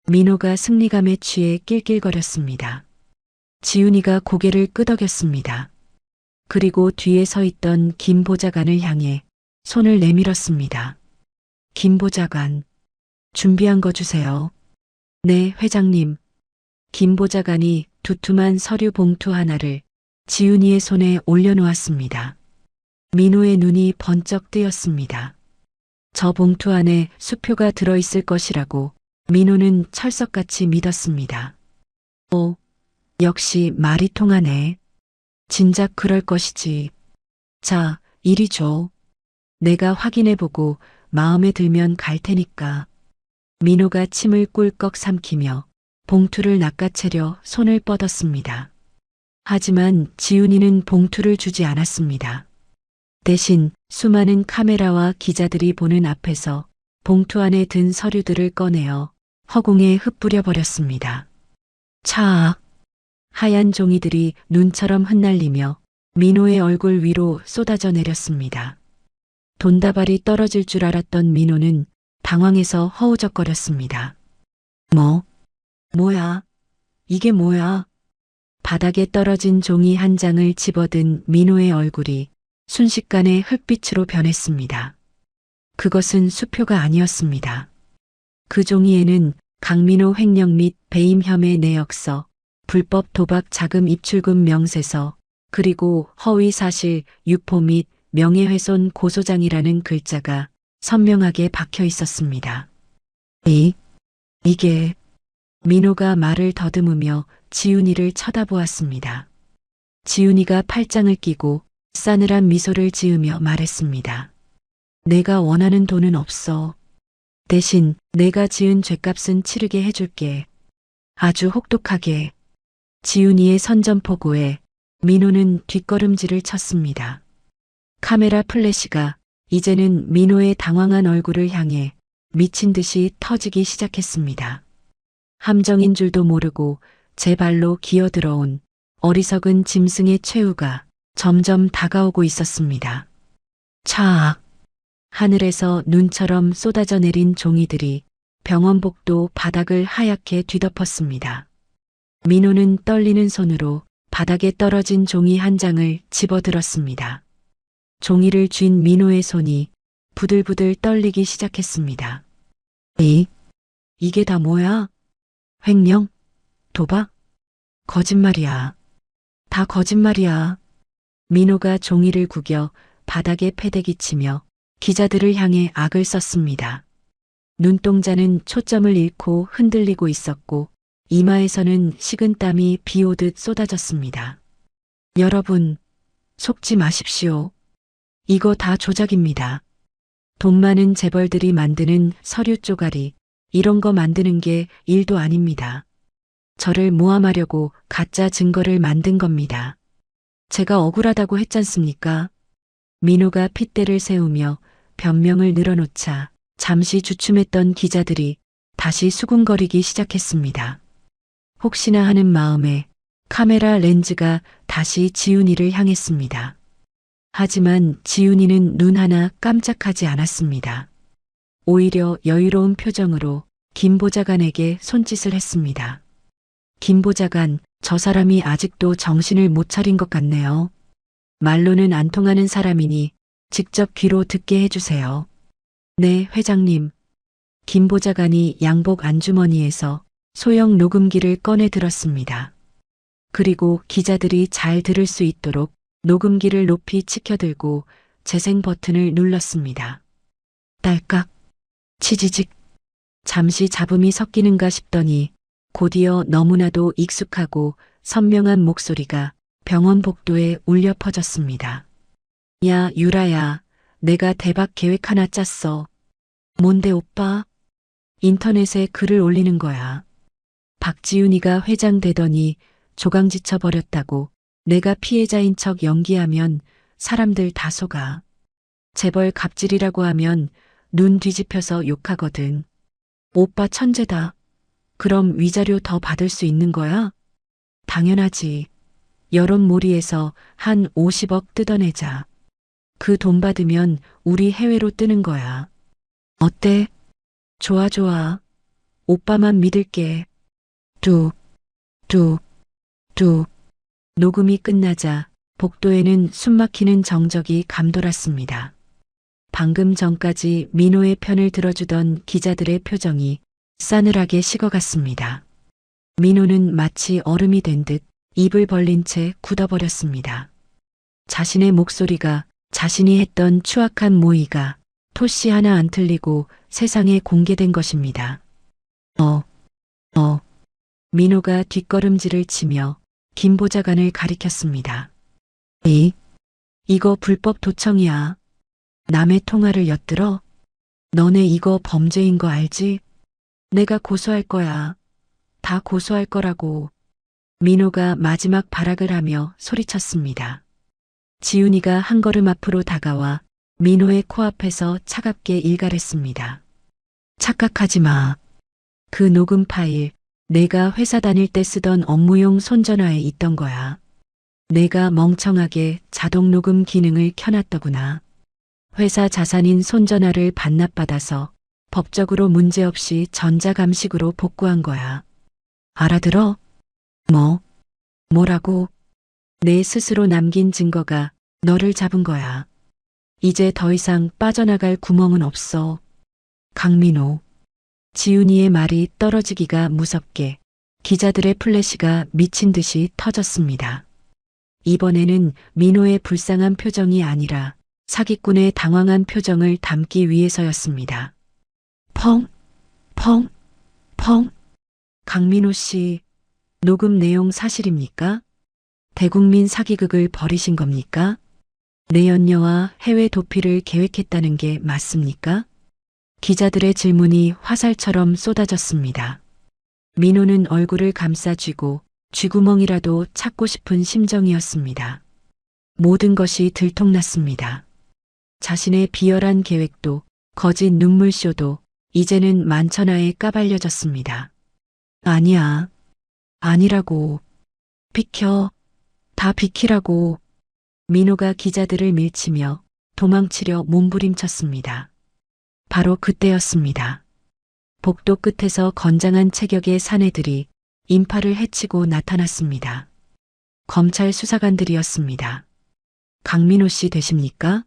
S1: 민호가 승리감에 취해 낄낄거렸습니다. 지훈이가 고개를 끄덕였습니다. 그리고 뒤에 서 있던 김 보좌관을 향해 손을 내밀었습니다. 김 보좌관, 준비한 거 주세요. 네, 회장님. 김 보좌관이 두툼한 서류 봉투 하나를 지훈이의 손에 올려놓았습니다. 민호의 눈이 번쩍 뜨였습니다. 저 봉투 안에 수표가 들어있을 것이라고 민호는 철석같이 믿었습니다. 오, 역시 말이 통하네. 진작 그럴 것이지. 자, 이리 줘. 내가 확인해보고 마음에 들면 갈 테니까. 민호가 침을 꿀꺽 삼키며 봉투를 낚아채려 손을 뻗었습니다. 하지만 지훈이는 봉투를 주지 않았습니다. 대신 수많은 카메라와 기자들이 보는 앞에서 봉투 안에 든 서류들을 꺼내어 허공에 흩뿌려 버렸습니다. 차악! 하얀 종이들이 눈처럼 흩날리며 민호의 얼굴 위로 쏟아져 내렸습니다. 돈다발이 떨어질 줄 알았던 민호는 당황해서 허우적거렸습니다. 뭐야? 이게 뭐야? 바닥에 떨어진 종이 한 장을 집어든 민호의 얼굴이 순식간에 흙빛으로 변했습니다. 그것은 수표가 아니었습니다. 그 종이에는 강민호 횡령 및 배임 혐의 내역서, 불법 도박 자금 입출금 명세서, 그리고 허위 사실 유포 및 명예훼손 고소장이라는 글자가 선명하게 박혀 있었습니다. 이게... 민호가 말을 더듬으며 지훈이를 쳐다보았습니다. 지훈이가 팔짱을 끼고 싸늘한 미소를 지으며 말했습니다. 내가 원하는 돈은 없어. 대신 내가 지은 죗값은 치르게 해줄게. 아주 혹독하게. 지훈이의 선전포고에 민호는 뒷걸음질을 쳤습니다. 카메라 플래시가 이제는 민호의 당황한 얼굴을 향해 미친 듯이 터지기 시작했습니다. 함정인 줄도 모르고 제 발로 기어들어온 어리석은 짐승의 최후가 점점 다가오고 있었습니다. 차악! 하늘에서 눈처럼 쏟아져 내린 종이들이 병원복도 바닥을 하얗게 뒤덮었습니다. 민호는 떨리는 손으로 바닥에 떨어진 종이 한 장을 집어들었습니다. 종이를 쥔 민호의 손이 부들부들 떨리기 시작했습니다. 이게 다 뭐야? 횡령? 도박? 거짓말이야. 다 거짓말이야. 민호가 종이를 구겨 바닥에 패대기치며 기자들을 향해 악을 썼습니다. 눈동자는 초점을 잃고 흔들리고 있었고 이마에서는 식은땀이 비오듯 쏟아졌습니다. 여러분, 속지 마십시오. 이거 다 조작입니다. 돈 많은 재벌들이 만드는 서류 쪼가리, 이런 거 만드는 게 일도 아닙니다. 저를 모함하려고 가짜 증거를 만든 겁니다. 제가 억울하다고 했잖습니까? 민호가 핏대를 세우며 변명을 늘어놓자 잠시 주춤했던 기자들이 다시 수군거리기 시작했습니다. 혹시나 하는 마음에 카메라 렌즈가 다시 지훈이를 향했습니다. 하지만 지훈이는 눈 하나 깜짝하지 않았습니다. 오히려 여유로운 표정으로 김 보좌관에게 손짓을 했습니다. 김 보좌관, 저 사람이 아직도 정신을 못 차린 것 같네요. 말로는 안 통하는 사람이니 직접 귀로 듣게 해주세요. 네, 회장님. 김 보좌관이 양복 안주머니에서 소형 녹음기를 꺼내 들었습니다. 그리고 기자들이 잘 들을 수 있도록 녹음기를 높이 치켜들고 재생 버튼을 눌렀습니다. 딸깍, 치지직. 잠시 잡음이 섞이는가 싶더니 곧이어 너무나도 익숙하고 선명한 목소리가 병원 복도에 울려 퍼졌습니다. 야, 유라야, 내가 대박 계획 하나 짰어. 뭔데 오빠? 인터넷에 글을 올리는 거야. 박지훈이가 회장 되더니 조강지쳐 버렸다고 내가 피해자인 척 연기하면 사람들 다 속아. 재벌 갑질이라고 하면 눈 뒤집혀서 욕하거든. 오빠 천재다. 그럼 위자료 더 받을 수 있는 거야? 당연하지. 여론몰이에서 한 50억 뜯어내자. 그 돈 받으면 우리 해외로 뜨는 거야. 어때? 좋아, 좋아. 오빠만 믿을게. 뚝, 뚝, 뚝. 녹음이 끝나자 복도에는 숨막히는 정적이 감돌았습니다. 방금 전까지 민호의 편을 들어주던 기자들의 표정이 싸늘하게 식어갔습니다. 민호는 마치 얼음이 된 듯 입을 벌린 채 굳어버렸습니다. 자신의 목소리가 자신이 했던 추악한 모의가 토씨 하나 안 틀리고 세상에 공개된 것입니다. 민호가 뒷걸음질을 치며 김 보좌관을 가리켰습니다. 이거 불법 도청이야. 남의 통화를 엿들어? 너네 이거 범죄인 거 알지? 내가 고소할 거야. 다 고소할 거라고. 민호가 마지막 발악을 하며 소리쳤습니다. 지훈이가 한 걸음 앞으로 다가와 민호의 코앞에서 차갑게 일갈했습니다. 착각하지 마. 그 녹음 파일 내가 회사 다닐 때 쓰던 업무용 손전화에 있던 거야. 내가 멍청하게 자동 녹음 기능을 켜놨더구나. 회사 자산인 손전화를 반납받아서 법적으로 문제없이 전자감식으로 복구한 거야. 알아들어? 뭐라고? 내 스스로 남긴 증거가 너를 잡은 거야. 이제 더 이상 빠져나갈 구멍은 없어. 강민호. 지훈이의 말이 떨어지기가 무섭게 기자들의 플래시가 미친 듯이 터졌습니다. 이번에는 민호의 불쌍한 표정이 아니라 사기꾼의 당황한 표정을 담기 위해서였습니다. 펑. 강민호 씨, 녹음 내용 사실입니까? 대국민 사기극을 벌이신 겁니까? 내 연녀와 해외 도피를 계획했다는 게 맞습니까? 기자들의 질문이 화살처럼 쏟아졌습니다. 민호는 얼굴을 감싸쥐고 쥐구멍이라도 찾고 싶은 심정이었습니다. 모든 것이 들통났습니다. 자신의 비열한 계획도 거짓 눈물쇼도 이제는 만천하에 까발려졌습니다. 아니야. 아니라고. 비켜. 다 비키라고. 민호가 기자들을 밀치며 도망치려 몸부림쳤습니다. 바로 그때였습니다. 복도 끝에서 건장한 체격의 사내들이 인파를 헤치고 나타났습니다. 검찰 수사관들이었습니다. 강민호 씨 되십니까?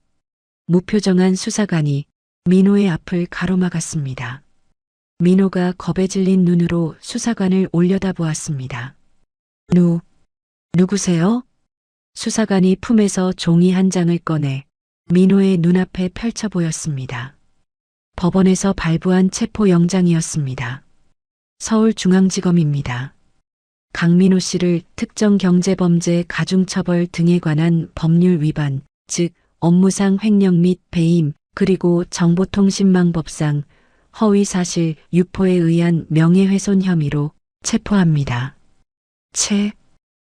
S1: 무표정한 수사관이 민호의 앞을 가로막았습니다. 민호가 겁에 질린 눈으로 수사관을 올려다보았습니다. 누구세요? 수사관이 품에서 종이 한 장을 꺼내 민호의 눈앞에 펼쳐 보였습니다. 법원에서 발부한 체포영장이었습니다. 서울중앙지검입니다. 강민호 씨를 특정경제범죄 가중처벌 등에 관한 법률 위반, 즉 업무상 횡령 및 배임, 그리고 정보통신망법상 허위사실 유포에 의한 명예훼손 혐의로 체포합니다.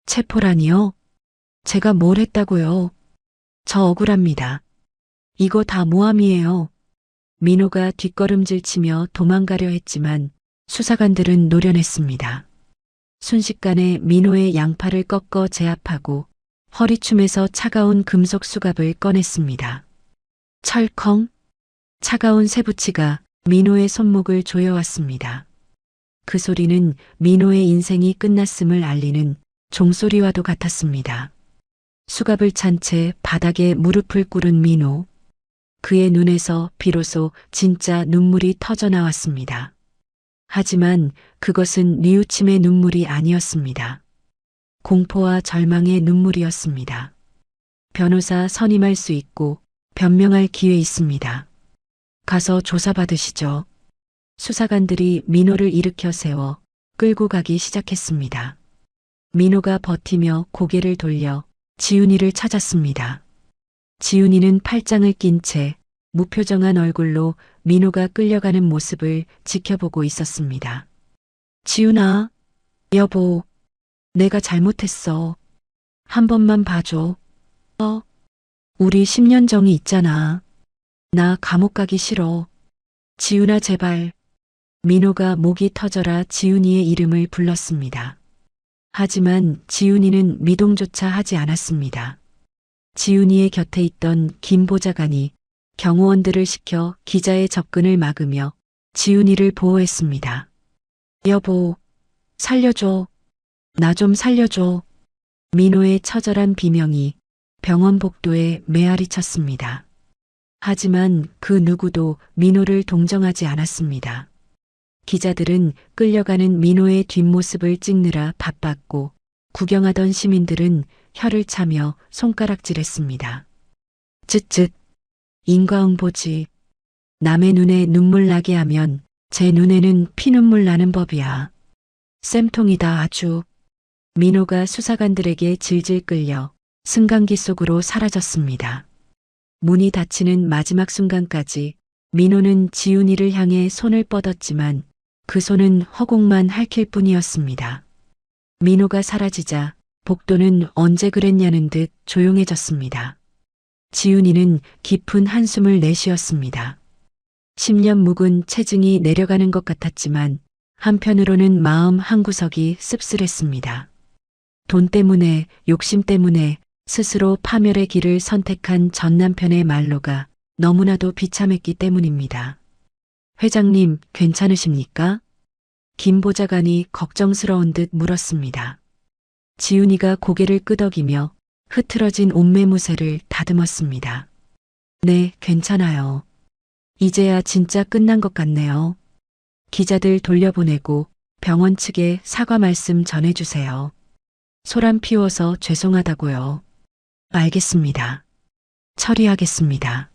S1: 체포라니요? 제가 뭘 했다고요? 저 억울합니다. 이거 다 모함이에요. 민호가 뒷걸음질 치며 도망가려 했지만 수사관들은 노려냈습니다. 순식간에 민호의 양팔을 꺾어 제압하고 허리춤에서 차가운 금속 수갑을 꺼냈습니다. 철컹! 차가운 쇠붙이가 민호의 손목을 조여왔습니다. 그 소리는 민호의 인생이 끝났음을 알리는 종소리와도 같았습니다. 수갑을 찬 채 바닥에 무릎을 꿇은 민호. 그의 눈에서 비로소 진짜 눈물이 터져 나왔습니다. 하지만 그것은 뉘우침의 눈물이 아니었습니다. 공포와 절망의 눈물이었습니다. 변호사 선임할 수 있고 변명할 기회 있습니다. 가서 조사받으시죠. 수사관들이 민호를 일으켜 세워 끌고 가기 시작했습니다. 민호가 버티며 고개를 돌려 지훈이를 찾았습니다. 지훈이는 팔짱을 낀 채 무표정한 얼굴로 민호가 끌려가는 모습을 지켜보고 있었습니다. 지훈아, 여보, 내가 잘못했어. 한 번만 봐줘. 우리 10년 정이 있잖아. 나 감옥 가기 싫어. 지훈아 제발. 민호가 목이 터져라 지훈이의 이름을 불렀습니다. 하지만 지훈이는 미동조차 하지 않았습니다. 지훈이의 곁에 있던 김 보좌관이 경호원들을 시켜 기자의 접근을 막으며 지훈이를 보호했습니다. 여보, 살려줘. 나 좀 살려줘. 민호의 처절한 비명이 병원 복도에 메아리 쳤습니다. 하지만 그 누구도 민호를 동정하지 않았습니다. 기자들은 끌려가는 민호의 뒷모습을 찍느라 바빴고 구경하던 시민들은 혀를 차며 손가락질했습니다. 쯧쯧. 인과응보지. 남의 눈에 눈물 나게 하면 제 눈에는 피눈물 나는 법이야. 쌤통이다 아주. 민호가 수사관들에게 질질 끌려 승강기 속으로 사라졌습니다. 문이 닫히는 마지막 순간까지 민호는 지훈이를 향해 손을 뻗었지만 그 손은 허공만 핥힐 뿐이었습니다. 민호가 사라지자 복도는 언제 그랬냐는 듯 조용해졌습니다. 지훈이는 깊은 한숨을 내쉬었습니다. 10년 묵은 체증이 내려가는 것 같았지만 한편으로는 마음 한구석이 씁쓸했습니다. 돈 때문에, 욕심 때문에 스스로 파멸의 길을 선택한 전 남편의 말로가 너무나도 비참했기 때문입니다. 회장님, 괜찮으십니까? 김 보좌관이 걱정스러운 듯 물었습니다. 지훈이가 고개를 끄덕이며 흐트러진 옷매무새를 다듬었습니다. 네, 괜찮아요. 이제야 진짜 끝난 것 같네요. 기자들 돌려보내고 병원 측에 사과 말씀 전해주세요. 소란 피워서 죄송하다고요. 알겠습니다. 처리하겠습니다.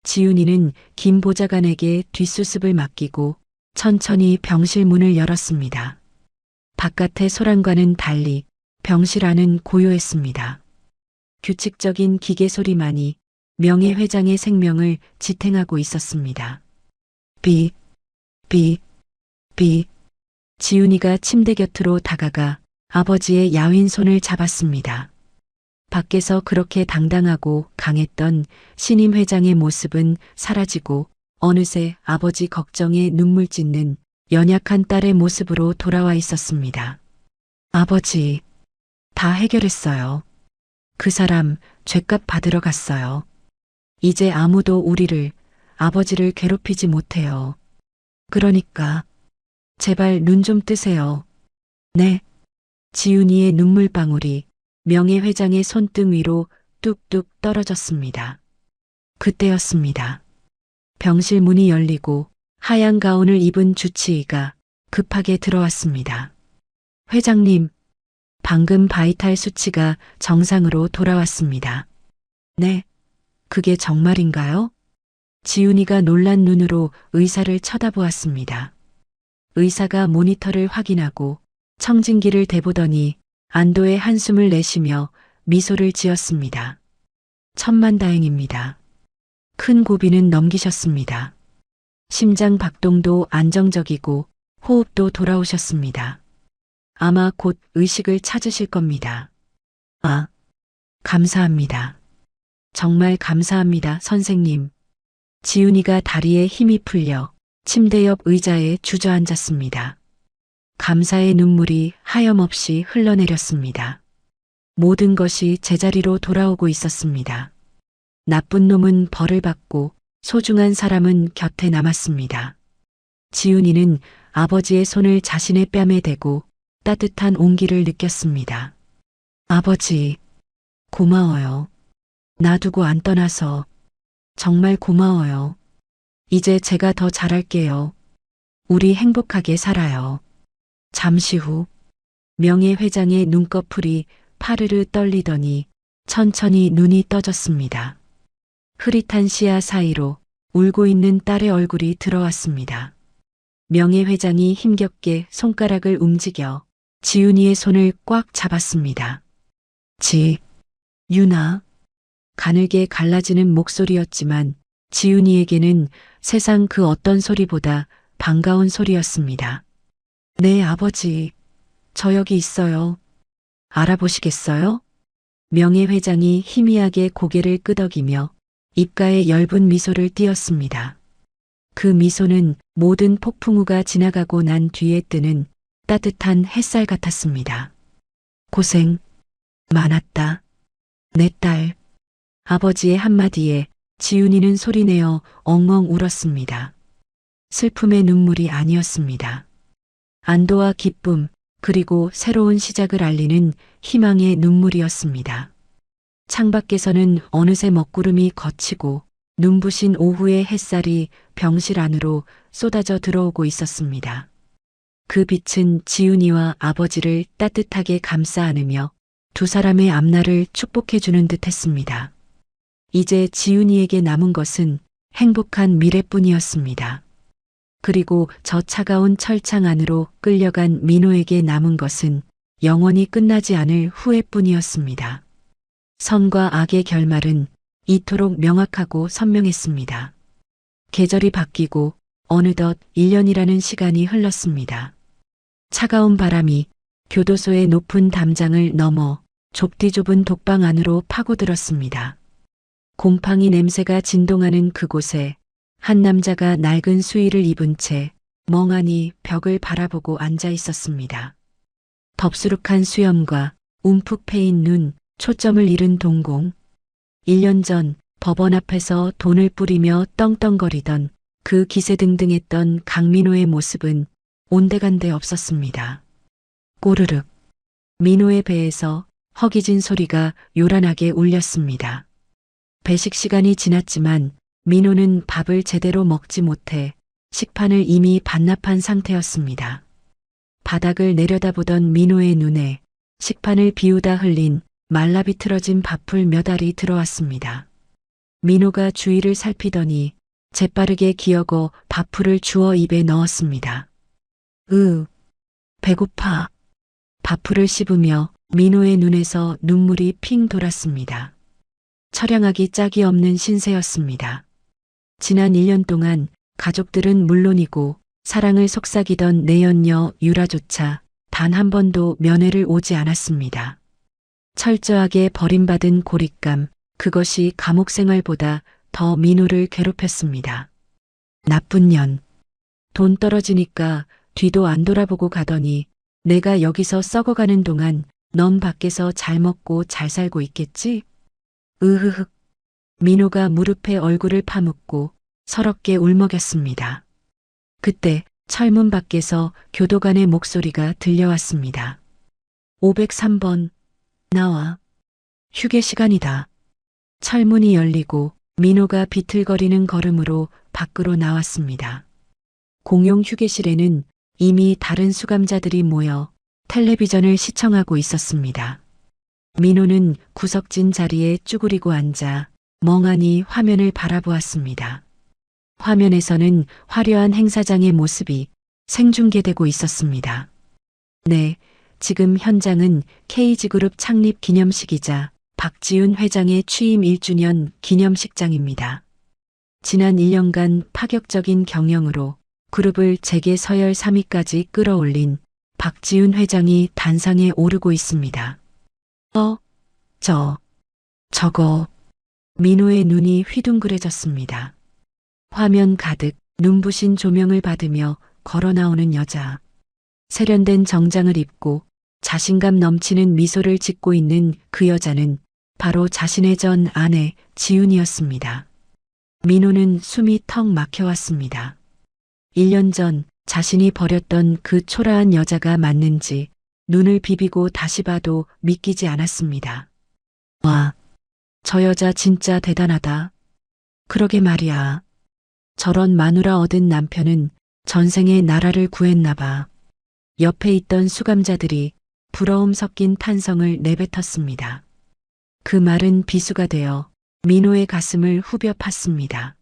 S1: 지훈이는 김 보좌관에게 뒷수습을 맡기고 천천히 병실 문을 열었습니다. 바깥의 소란과는 달리 병실 안은 고요했습니다. 규칙적인 기계 소리만이 명예회장의 생명을 지탱하고 있었습니다. 비, 비, 비. 지훈이가 침대 곁으로 다가가 아버지의 야윈 손을 잡았습니다. 밖에서 그렇게 당당하고 강했던 신임 회장의 모습은 사라지고 어느새 아버지 걱정에 눈물 짓는 연약한 딸의 모습으로 돌아와 있었습니다. 아버지, 다 해결했어요. 그 사람 죗값 받으러 갔어요. 이제 아무도 우리를, 아버지를 괴롭히지 못해요. 그러니까 제발 눈 좀 뜨세요. 네. 지훈이의 눈물방울이 명예회장의 손등 위로 뚝뚝 떨어졌습니다. 그때였습니다. 병실 문이 열리고 하얀 가운을 입은 주치의가 급하게 들어왔습니다. 회장님, 방금 바이탈 수치가 정상으로 돌아왔습니다. 네, 그게 정말인가요? 지훈이가 놀란 눈으로 의사를 쳐다보았습니다. 의사가 모니터를 확인하고 청진기를 대보더니 안도의 한숨을 내쉬며 미소를 지었습니다. 천만다행입니다. 큰 고비는 넘기셨습니다. 심장 박동도 안정적이고 호흡도 돌아오셨습니다. 아마 곧 의식을 찾으실 겁니다. 아, 감사합니다. 정말 감사합니다, 선생님. 지훈이가 다리에 힘이 풀려 침대 옆 의자에 주저앉았습니다. 감사의 눈물이 하염없이 흘러내렸습니다. 모든 것이 제자리로 돌아오고 있었습니다. 나쁜 놈은 벌을 받고 소중한 사람은 곁에 남았습니다. 지훈이는 아버지의 손을 자신의 뺨에 대고 따뜻한 온기를 느꼈습니다. 아버지, 고마워요. 놔두고 안 떠나서 정말 고마워요. 이제 제가 더 잘할게요. 우리 행복하게 살아요. 잠시 후 명예 회장의 눈꺼풀이 파르르 떨리더니 천천히 눈이 떠졌습니다. 흐릿한 시야 사이로 울고 있는 딸의 얼굴이 들어왔습니다. 명예 회장이 힘겹게 손가락을 움직여 지훈이의 손을 꽉 잡았습니다. 유나. 가늘게 갈라지는 목소리였지만 지훈이에게는 세상 그 어떤 소리보다 반가운 소리였습니다. 네, 아버지. 저 여기 있어요. 알아보시겠어요? 명예 회장이 희미하게 고개를 끄덕이며 입가에 엷은 미소를 띄었습니다. 그 미소는 모든 폭풍우가 지나가고 난 뒤에 뜨는 따뜻한 햇살 같았습니다. 고생 많았다. 내 딸. 아버지의 한마디에 지훈이는 소리내어 엉엉 울었습니다. 슬픔의 눈물이 아니었습니다. 안도와 기쁨, 그리고 새로운 시작을 알리는 희망의 눈물이었습니다. 창밖에서는 어느새 먹구름이 걷히고 눈부신 오후의 햇살이 병실 안으로 쏟아져 들어오고 있었습니다. 그 빛은 지훈이와 아버지를 따뜻하게 감싸 안으며 두 사람의 앞날을 축복해주는 듯 했습니다. 이제 지훈이에게 남은 것은 행복한 미래뿐이었습니다. 그리고 저 차가운 철창 안으로 끌려간 민호에게 남은 것은 영원히 끝나지 않을 후회뿐이었습니다. 선과 악의 결말은 이토록 명확하고 선명했습니다. 계절이 바뀌고 어느덧 1년이라는 시간이 흘렀습니다. 차가운 바람이 교도소의 높은 담장을 넘어 좁디 좁은 독방 안으로 파고들었습니다. 곰팡이 냄새가 진동하는 그곳에 한 남자가 낡은 수의를 입은 채 멍하니 벽을 바라보고 앉아 있었습니다. 덥수룩한 수염과 움푹 패인 눈, 초점을 잃은 동공. 1년 전 법원 앞에서 돈을 뿌리며 떵떵거리던 그 기세등등했던 강민호의 모습은 온데간데 없었습니다. 꼬르륵. 민호의 배에서 허기진 소리가 요란하게 울렸습니다. 배식 시간이 지났지만 민호는 밥을 제대로 먹지 못해 식판을 이미 반납한 상태였습니다. 바닥을 내려다보던 민호의 눈에 식판을 비우다 흘린 말라비틀어진 밥풀 몇 알이 들어왔습니다. 민호가 주위를 살피더니 재빠르게 기어고 밥풀을 주워 입에 넣었습니다. 배고파. 밥풀을 씹으며 민호의 눈에서 눈물이 핑 돌았습니다. 처량하기 짝이 없는 신세였습니다. 지난 1년 동안 가족들은 물론이고 사랑을 속삭이던 내연녀 유라조차 단 한 번도 면회를 오지 않았습니다. 철저하게 버림받은 고립감, 그것이 감옥 생활보다 더 민호를 괴롭혔습니다. 나쁜 년. 돈 떨어지니까 뒤도 안 돌아보고 가더니 내가 여기서 썩어가는 동안 넌 밖에서 잘 먹고 잘 살고 있겠지? 으흐흑. 민호가 무릎에 얼굴을 파묻고 서럽게 울먹였습니다. 그때 철문 밖에서 교도관의 목소리가 들려왔습니다. 503번, 나와. 휴게 시간이다. 철문이 열리고 민호가 비틀거리는 걸음으로 밖으로 나왔습니다. 공용 휴게실에는 이미 다른 수감자들이 모여 텔레비전을 시청하고 있었습니다. 민호는 구석진 자리에 쭈그리고 앉아 멍하니 화면을 바라보았습니다. 화면에서는 화려한 행사장의 모습이 생중계되고 있었습니다. 네, 지금 현장은 KG그룹 창립 기념식이자 박지훈 회장의 취임 1주년 기념식장입니다. 지난 1년간 파격적인 경영으로 그룹을 재계 서열 3위까지 끌어올린 박지훈 회장이 단상에 오르고 있습니다. 저거 민호의 눈이 휘둥그레졌습니다. 화면 가득 눈부신 조명을 받으며 걸어 나오는 여자. 세련된 정장을 입고 자신감 넘치는 미소를 짓고 있는 그 여자는 바로 자신의 전 아내 지훈이었습니다. 민호는 숨이 턱 막혀왔습니다. 1년 전 자신이 버렸던 그 초라한 여자가 맞는지 눈을 비비고 다시 봐도 믿기지 않았습니다. 와, 저 여자 진짜 대단하다. 그러게 말이야. 저런 마누라 얻은 남편은 전생에 나라를 구했나 봐. 옆에 있던 수감자들이 부러움 섞인 탄성을 내뱉었습니다. 그 말은 비수가 되어 민호의 가슴을 후벼 팠습니다.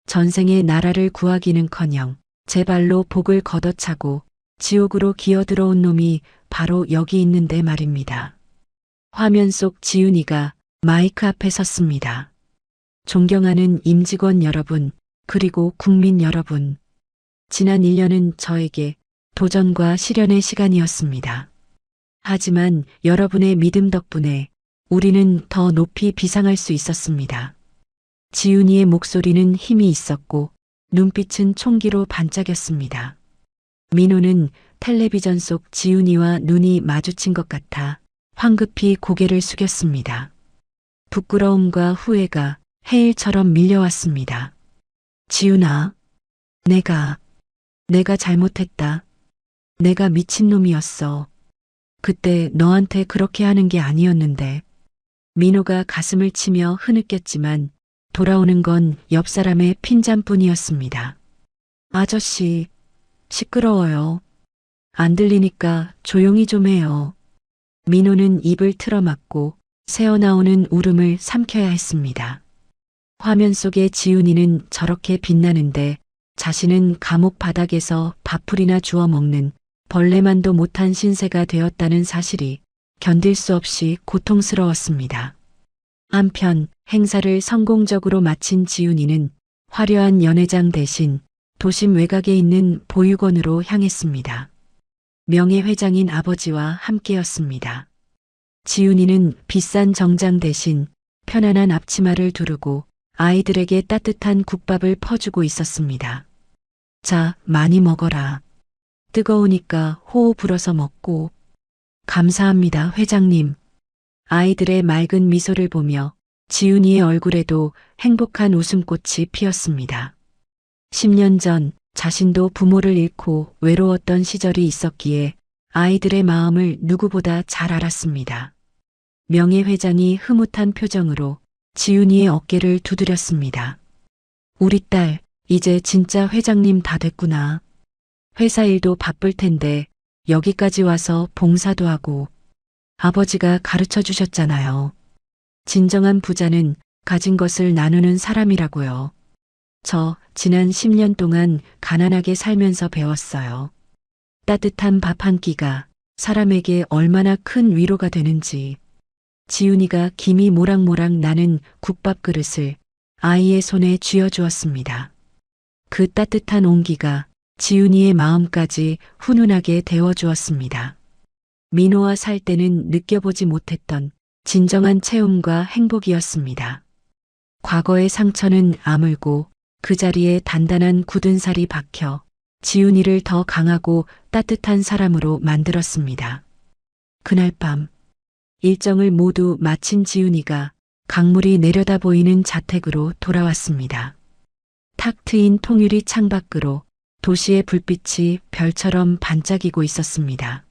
S1: 전생에 나라를 구하기는커녕 제 발로 복을 걷어차고 지옥으로 기어들어온 놈이 바로 여기 있는데 말입니다. 화면 속 지훈이가 마이크 앞에 섰습니다. 존경하는 임직원 여러분, 그리고 국민 여러분. 지난 1년은 저에게 도전과 실현의 시간이었습니다. 하지만 여러분의 믿음 덕분에 우리는 더 높이 비상할 수 있었습니다. 지훈이의 목소리는 힘이 있었고 눈빛은 총기로 반짝였습니다. 민호는 텔레비전 속 지훈이와 눈이 마주친 것 같아 황급히 고개를 숙였습니다. 부끄러움과 후회가 해일처럼 밀려왔습니다. 지훈아, 내가 잘못했다. 내가 미친놈이었어. 그때 너한테 그렇게 하는 게 아니었는데. 민호가 가슴을 치며 흐느꼈지만 돌아오는 건 옆 사람의 핀잔뿐이었습니다. 아저씨, 시끄러워요. 안 들리니까 조용히 좀 해요. 민호는 입을 틀어막고 새어나오는 울음을 삼켜야 했습니다. 화면 속의 지훈이는 저렇게 빛나는데 자신은 감옥 바닥에서 밥풀이나 주워 먹는 벌레만도 못한 신세가 되었다는 사실이 견딜 수 없이 고통스러웠습니다. 한편 행사를 성공적으로 마친 지훈이는 화려한 연회장 대신 도심 외곽에 있는 보육원으로 향했습니다. 명예회장인 아버지와 함께였습니다. 지훈이는 비싼 정장 대신 편안한 앞치마를 두르고 아이들에게 따뜻한 국밥을 퍼주고 있었습니다. 자, 많이 먹어라. 뜨거우니까 호호 불어서 먹고. 감사합니다, 회장님. 아이들의 맑은 미소를 보며 지훈이의 얼굴에도 행복한 웃음꽃이 피었습니다. 10년 전 자신도 부모를 잃고 외로웠던 시절이 있었기에 아이들의 마음을 누구보다 잘 알았습니다. 명예회장이 흐뭇한 표정으로 지훈이의 어깨를 두드렸습니다. 우리 딸, 이제 진짜 회장님 다 됐구나. 회사 일도 바쁠 텐데 여기까지 와서 봉사도 하고. 아버지가 가르쳐 주셨잖아요. 진정한 부자는 가진 것을 나누는 사람이라고요. 저 지난 10년 동안 가난하게 살면서 배웠어요. 따뜻한 밥 한 끼가 사람에게 얼마나 큰 위로가 되는지. 지훈이가 김이 모락모락 나는 국밥 그릇을 아이의 손에 쥐어주었습니다. 그 따뜻한 온기가 지훈이의 마음까지 훈훈하게 데워주었습니다. 민호와 살 때는 느껴보지 못했던 진정한 체험과 행복이었습니다. 과거의 상처는 아물고 그 자리에 단단한 굳은 살이 박혀 지훈이를 더 강하고 따뜻한 사람으로 만들었습니다. 그날 밤 일정을 모두 마친 지훈이가 강물이 내려다 보이는 자택으로 돌아왔습니다. 탁 트인 통유리 창밖으로 도시의 불빛이 별처럼 반짝이고 있었습니다.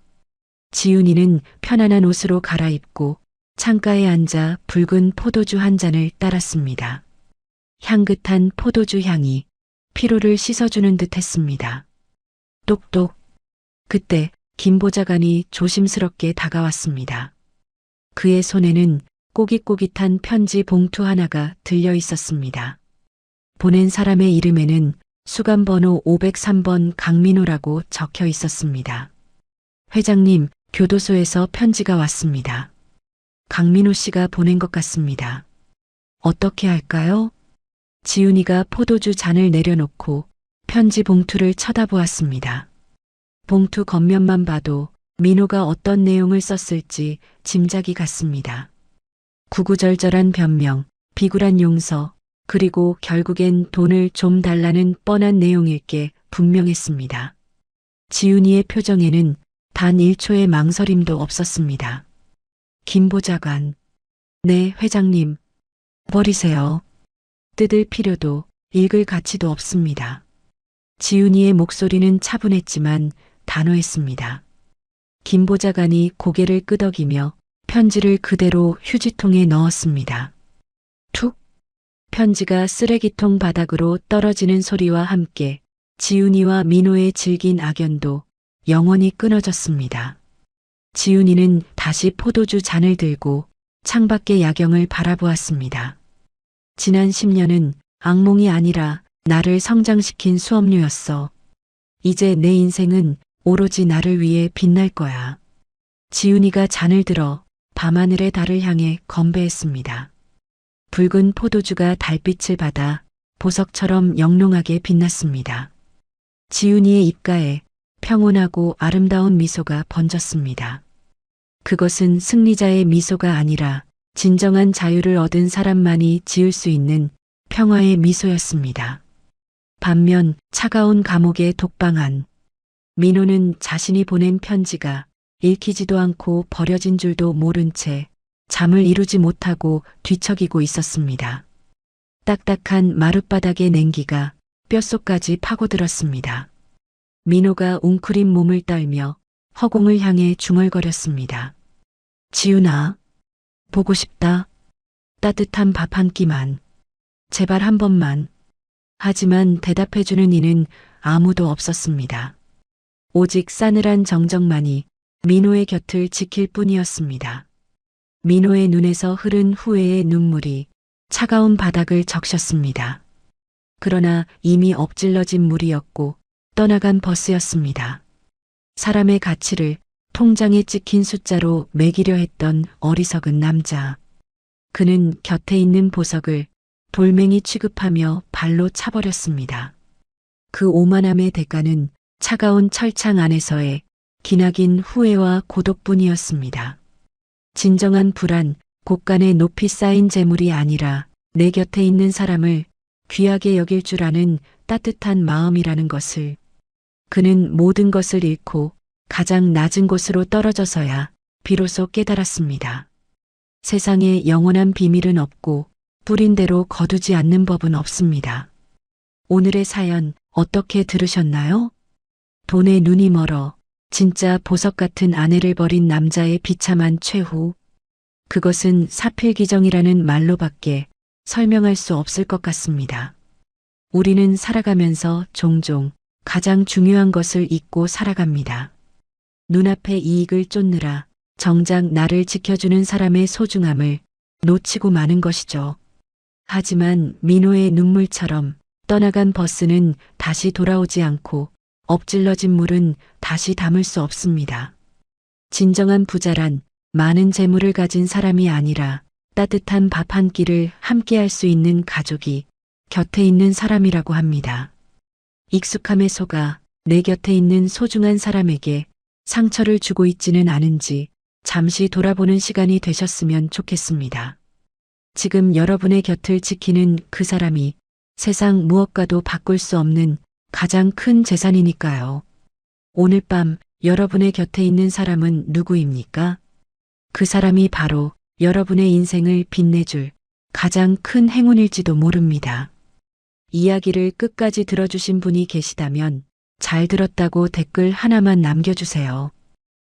S1: 지훈이는 편안한 옷으로 갈아입고 창가에 앉아 붉은 포도주 한 잔을 따랐습니다. 향긋한 포도주 향이 피로를 씻어주는 듯 했습니다. 똑똑. 그때 김 보좌관이 조심스럽게 다가왔습니다. 그의 손에는 꼬깃꼬깃한 편지 봉투 하나가 들려 있었습니다. 보낸 사람의 이름에는 수감번호 503번 강민호라고 적혀 있었습니다. 회장님, 교도소에서 편지가 왔습니다. 강민호 씨가 보낸 것 같습니다. 어떻게 할까요? 지훈이가 포도주 잔을 내려놓고 편지 봉투를 쳐다보았습니다. 봉투 겉면만 봐도 민호가 어떤 내용을 썼을지 짐작이 갔습니다. 구구절절한 변명, 비굴한 용서, 그리고 결국엔 돈을 좀 달라는 뻔한 내용일 게 분명했습니다. 지훈이의 표정에는 단 1초의 망설임도 없었습니다. 김 보좌관, 네, 회장님, 버리세요. 뜯을 필요도 읽을 가치도 없습니다. 지훈이의 목소리는 차분했지만 단호했습니다. 김 보좌관이 고개를 끄덕이며 편지를 그대로 휴지통에 넣었습니다. 툭! 편지가 쓰레기통 바닥으로 떨어지는 소리와 함께 지훈이와 민호의 질긴 악연도 영원히 끊어졌습니다. 지훈이는 다시 포도주 잔을 들고 창밖의 야경을 바라보았습니다. 지난 10년은 악몽이 아니라 나를 성장시킨 수업료였어. 이제 내 인생은 오로지 나를 위해 빛날 거야. 지훈이가 잔을 들어 밤하늘의 달을 향해 건배했습니다. 붉은 포도주가 달빛을 받아 보석처럼 영롱하게 빛났습니다. 지훈이의 입가에 평온하고 아름다운 미소가 번졌습니다. 그것은 승리자의 미소가 아니라 진정한 자유를 얻은 사람만이 지을 수 있는 평화의 미소였습니다. 반면 차가운 감옥의 독방 안, 민호는 자신이 보낸 편지가 읽히지도 않고 버려진 줄도 모른 채 잠을 이루지 못하고 뒤척이고 있었습니다. 딱딱한 마룻바닥의 냉기가 뼛속까지 파고들었습니다. 민호가 웅크린 몸을 떨며 허공을 향해 중얼거렸습니다. 지훈아, 보고 싶다. 따뜻한 밥 한 끼만. 제발 한 번만. 하지만 대답해주는 이는 아무도 없었습니다. 오직 싸늘한 정적만이 민호의 곁을 지킬 뿐이었습니다. 민호의 눈에서 흐른 후회의 눈물이 차가운 바닥을 적셨습니다. 그러나 이미 엎질러진 물이었고 떠나간 버스였습니다. 사람의 가치를 통장에 찍힌 숫자로 매기려 했던 어리석은 남자. 그는 곁에 있는 보석을 돌멩이 취급하며 발로 차버렸습니다. 그 오만함의 대가는 차가운 철창 안에서의 기나긴 후회와 고독뿐이었습니다. 진정한 불안, 곳간에 높이 쌓인 재물이 아니라 내 곁에 있는 사람을 귀하게 여길 줄 아는 따뜻한 마음이라는 것을, 그는 모든 것을 잃고 가장 낮은 곳으로 떨어져서야 비로소 깨달았습니다. 세상에 영원한 비밀은 없고 뿌린 대로 거두지 않는 법은 없습니다. 오늘의 사연 어떻게 들으셨나요? 돈에 눈이 멀어 진짜 보석 같은 아내를 버린 남자의 비참한 최후. 그것은 사필기정이라는 말로밖에 설명할 수 없을 것 같습니다. 우리는 살아가면서 종종 가장 중요한 것을 잊고 살아갑니다. 눈앞의 이익을 쫓느라 정작 나를 지켜주는 사람의 소중함을 놓치고 마는 것이죠. 하지만 민호의 눈물처럼 떠나간 버스는 다시 돌아오지 않고 엎질러진 물은 다시 담을 수 없습니다. 진정한 부자란 많은 재물을 가진 사람이 아니라 따뜻한 밥 한 끼를 함께할 수 있는 가족이 곁에 있는 사람이라고 합니다. 익숙함에 속아 내 곁에 있는 소중한 사람에게 상처를 주고 있지는 않은지 잠시 돌아보는 시간이 되셨으면 좋겠습니다. 지금 여러분의 곁을 지키는 그 사람이 세상 무엇과도 바꿀 수 없는 가장 큰 재산이니까요. 오늘 밤 여러분의 곁에 있는 사람은 누구입니까? 그 사람이 바로 여러분의 인생을 빛내줄 가장 큰 행운일지도 모릅니다. 이야기를 끝까지 들어주신 분이 계시다면 잘 들었다고 댓글 하나만 남겨주세요.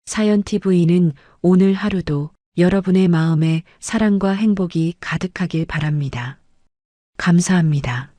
S1: 사연TV는 오늘 하루도 여러분의 마음에 사랑과 행복이 가득하길 바랍니다. 감사합니다.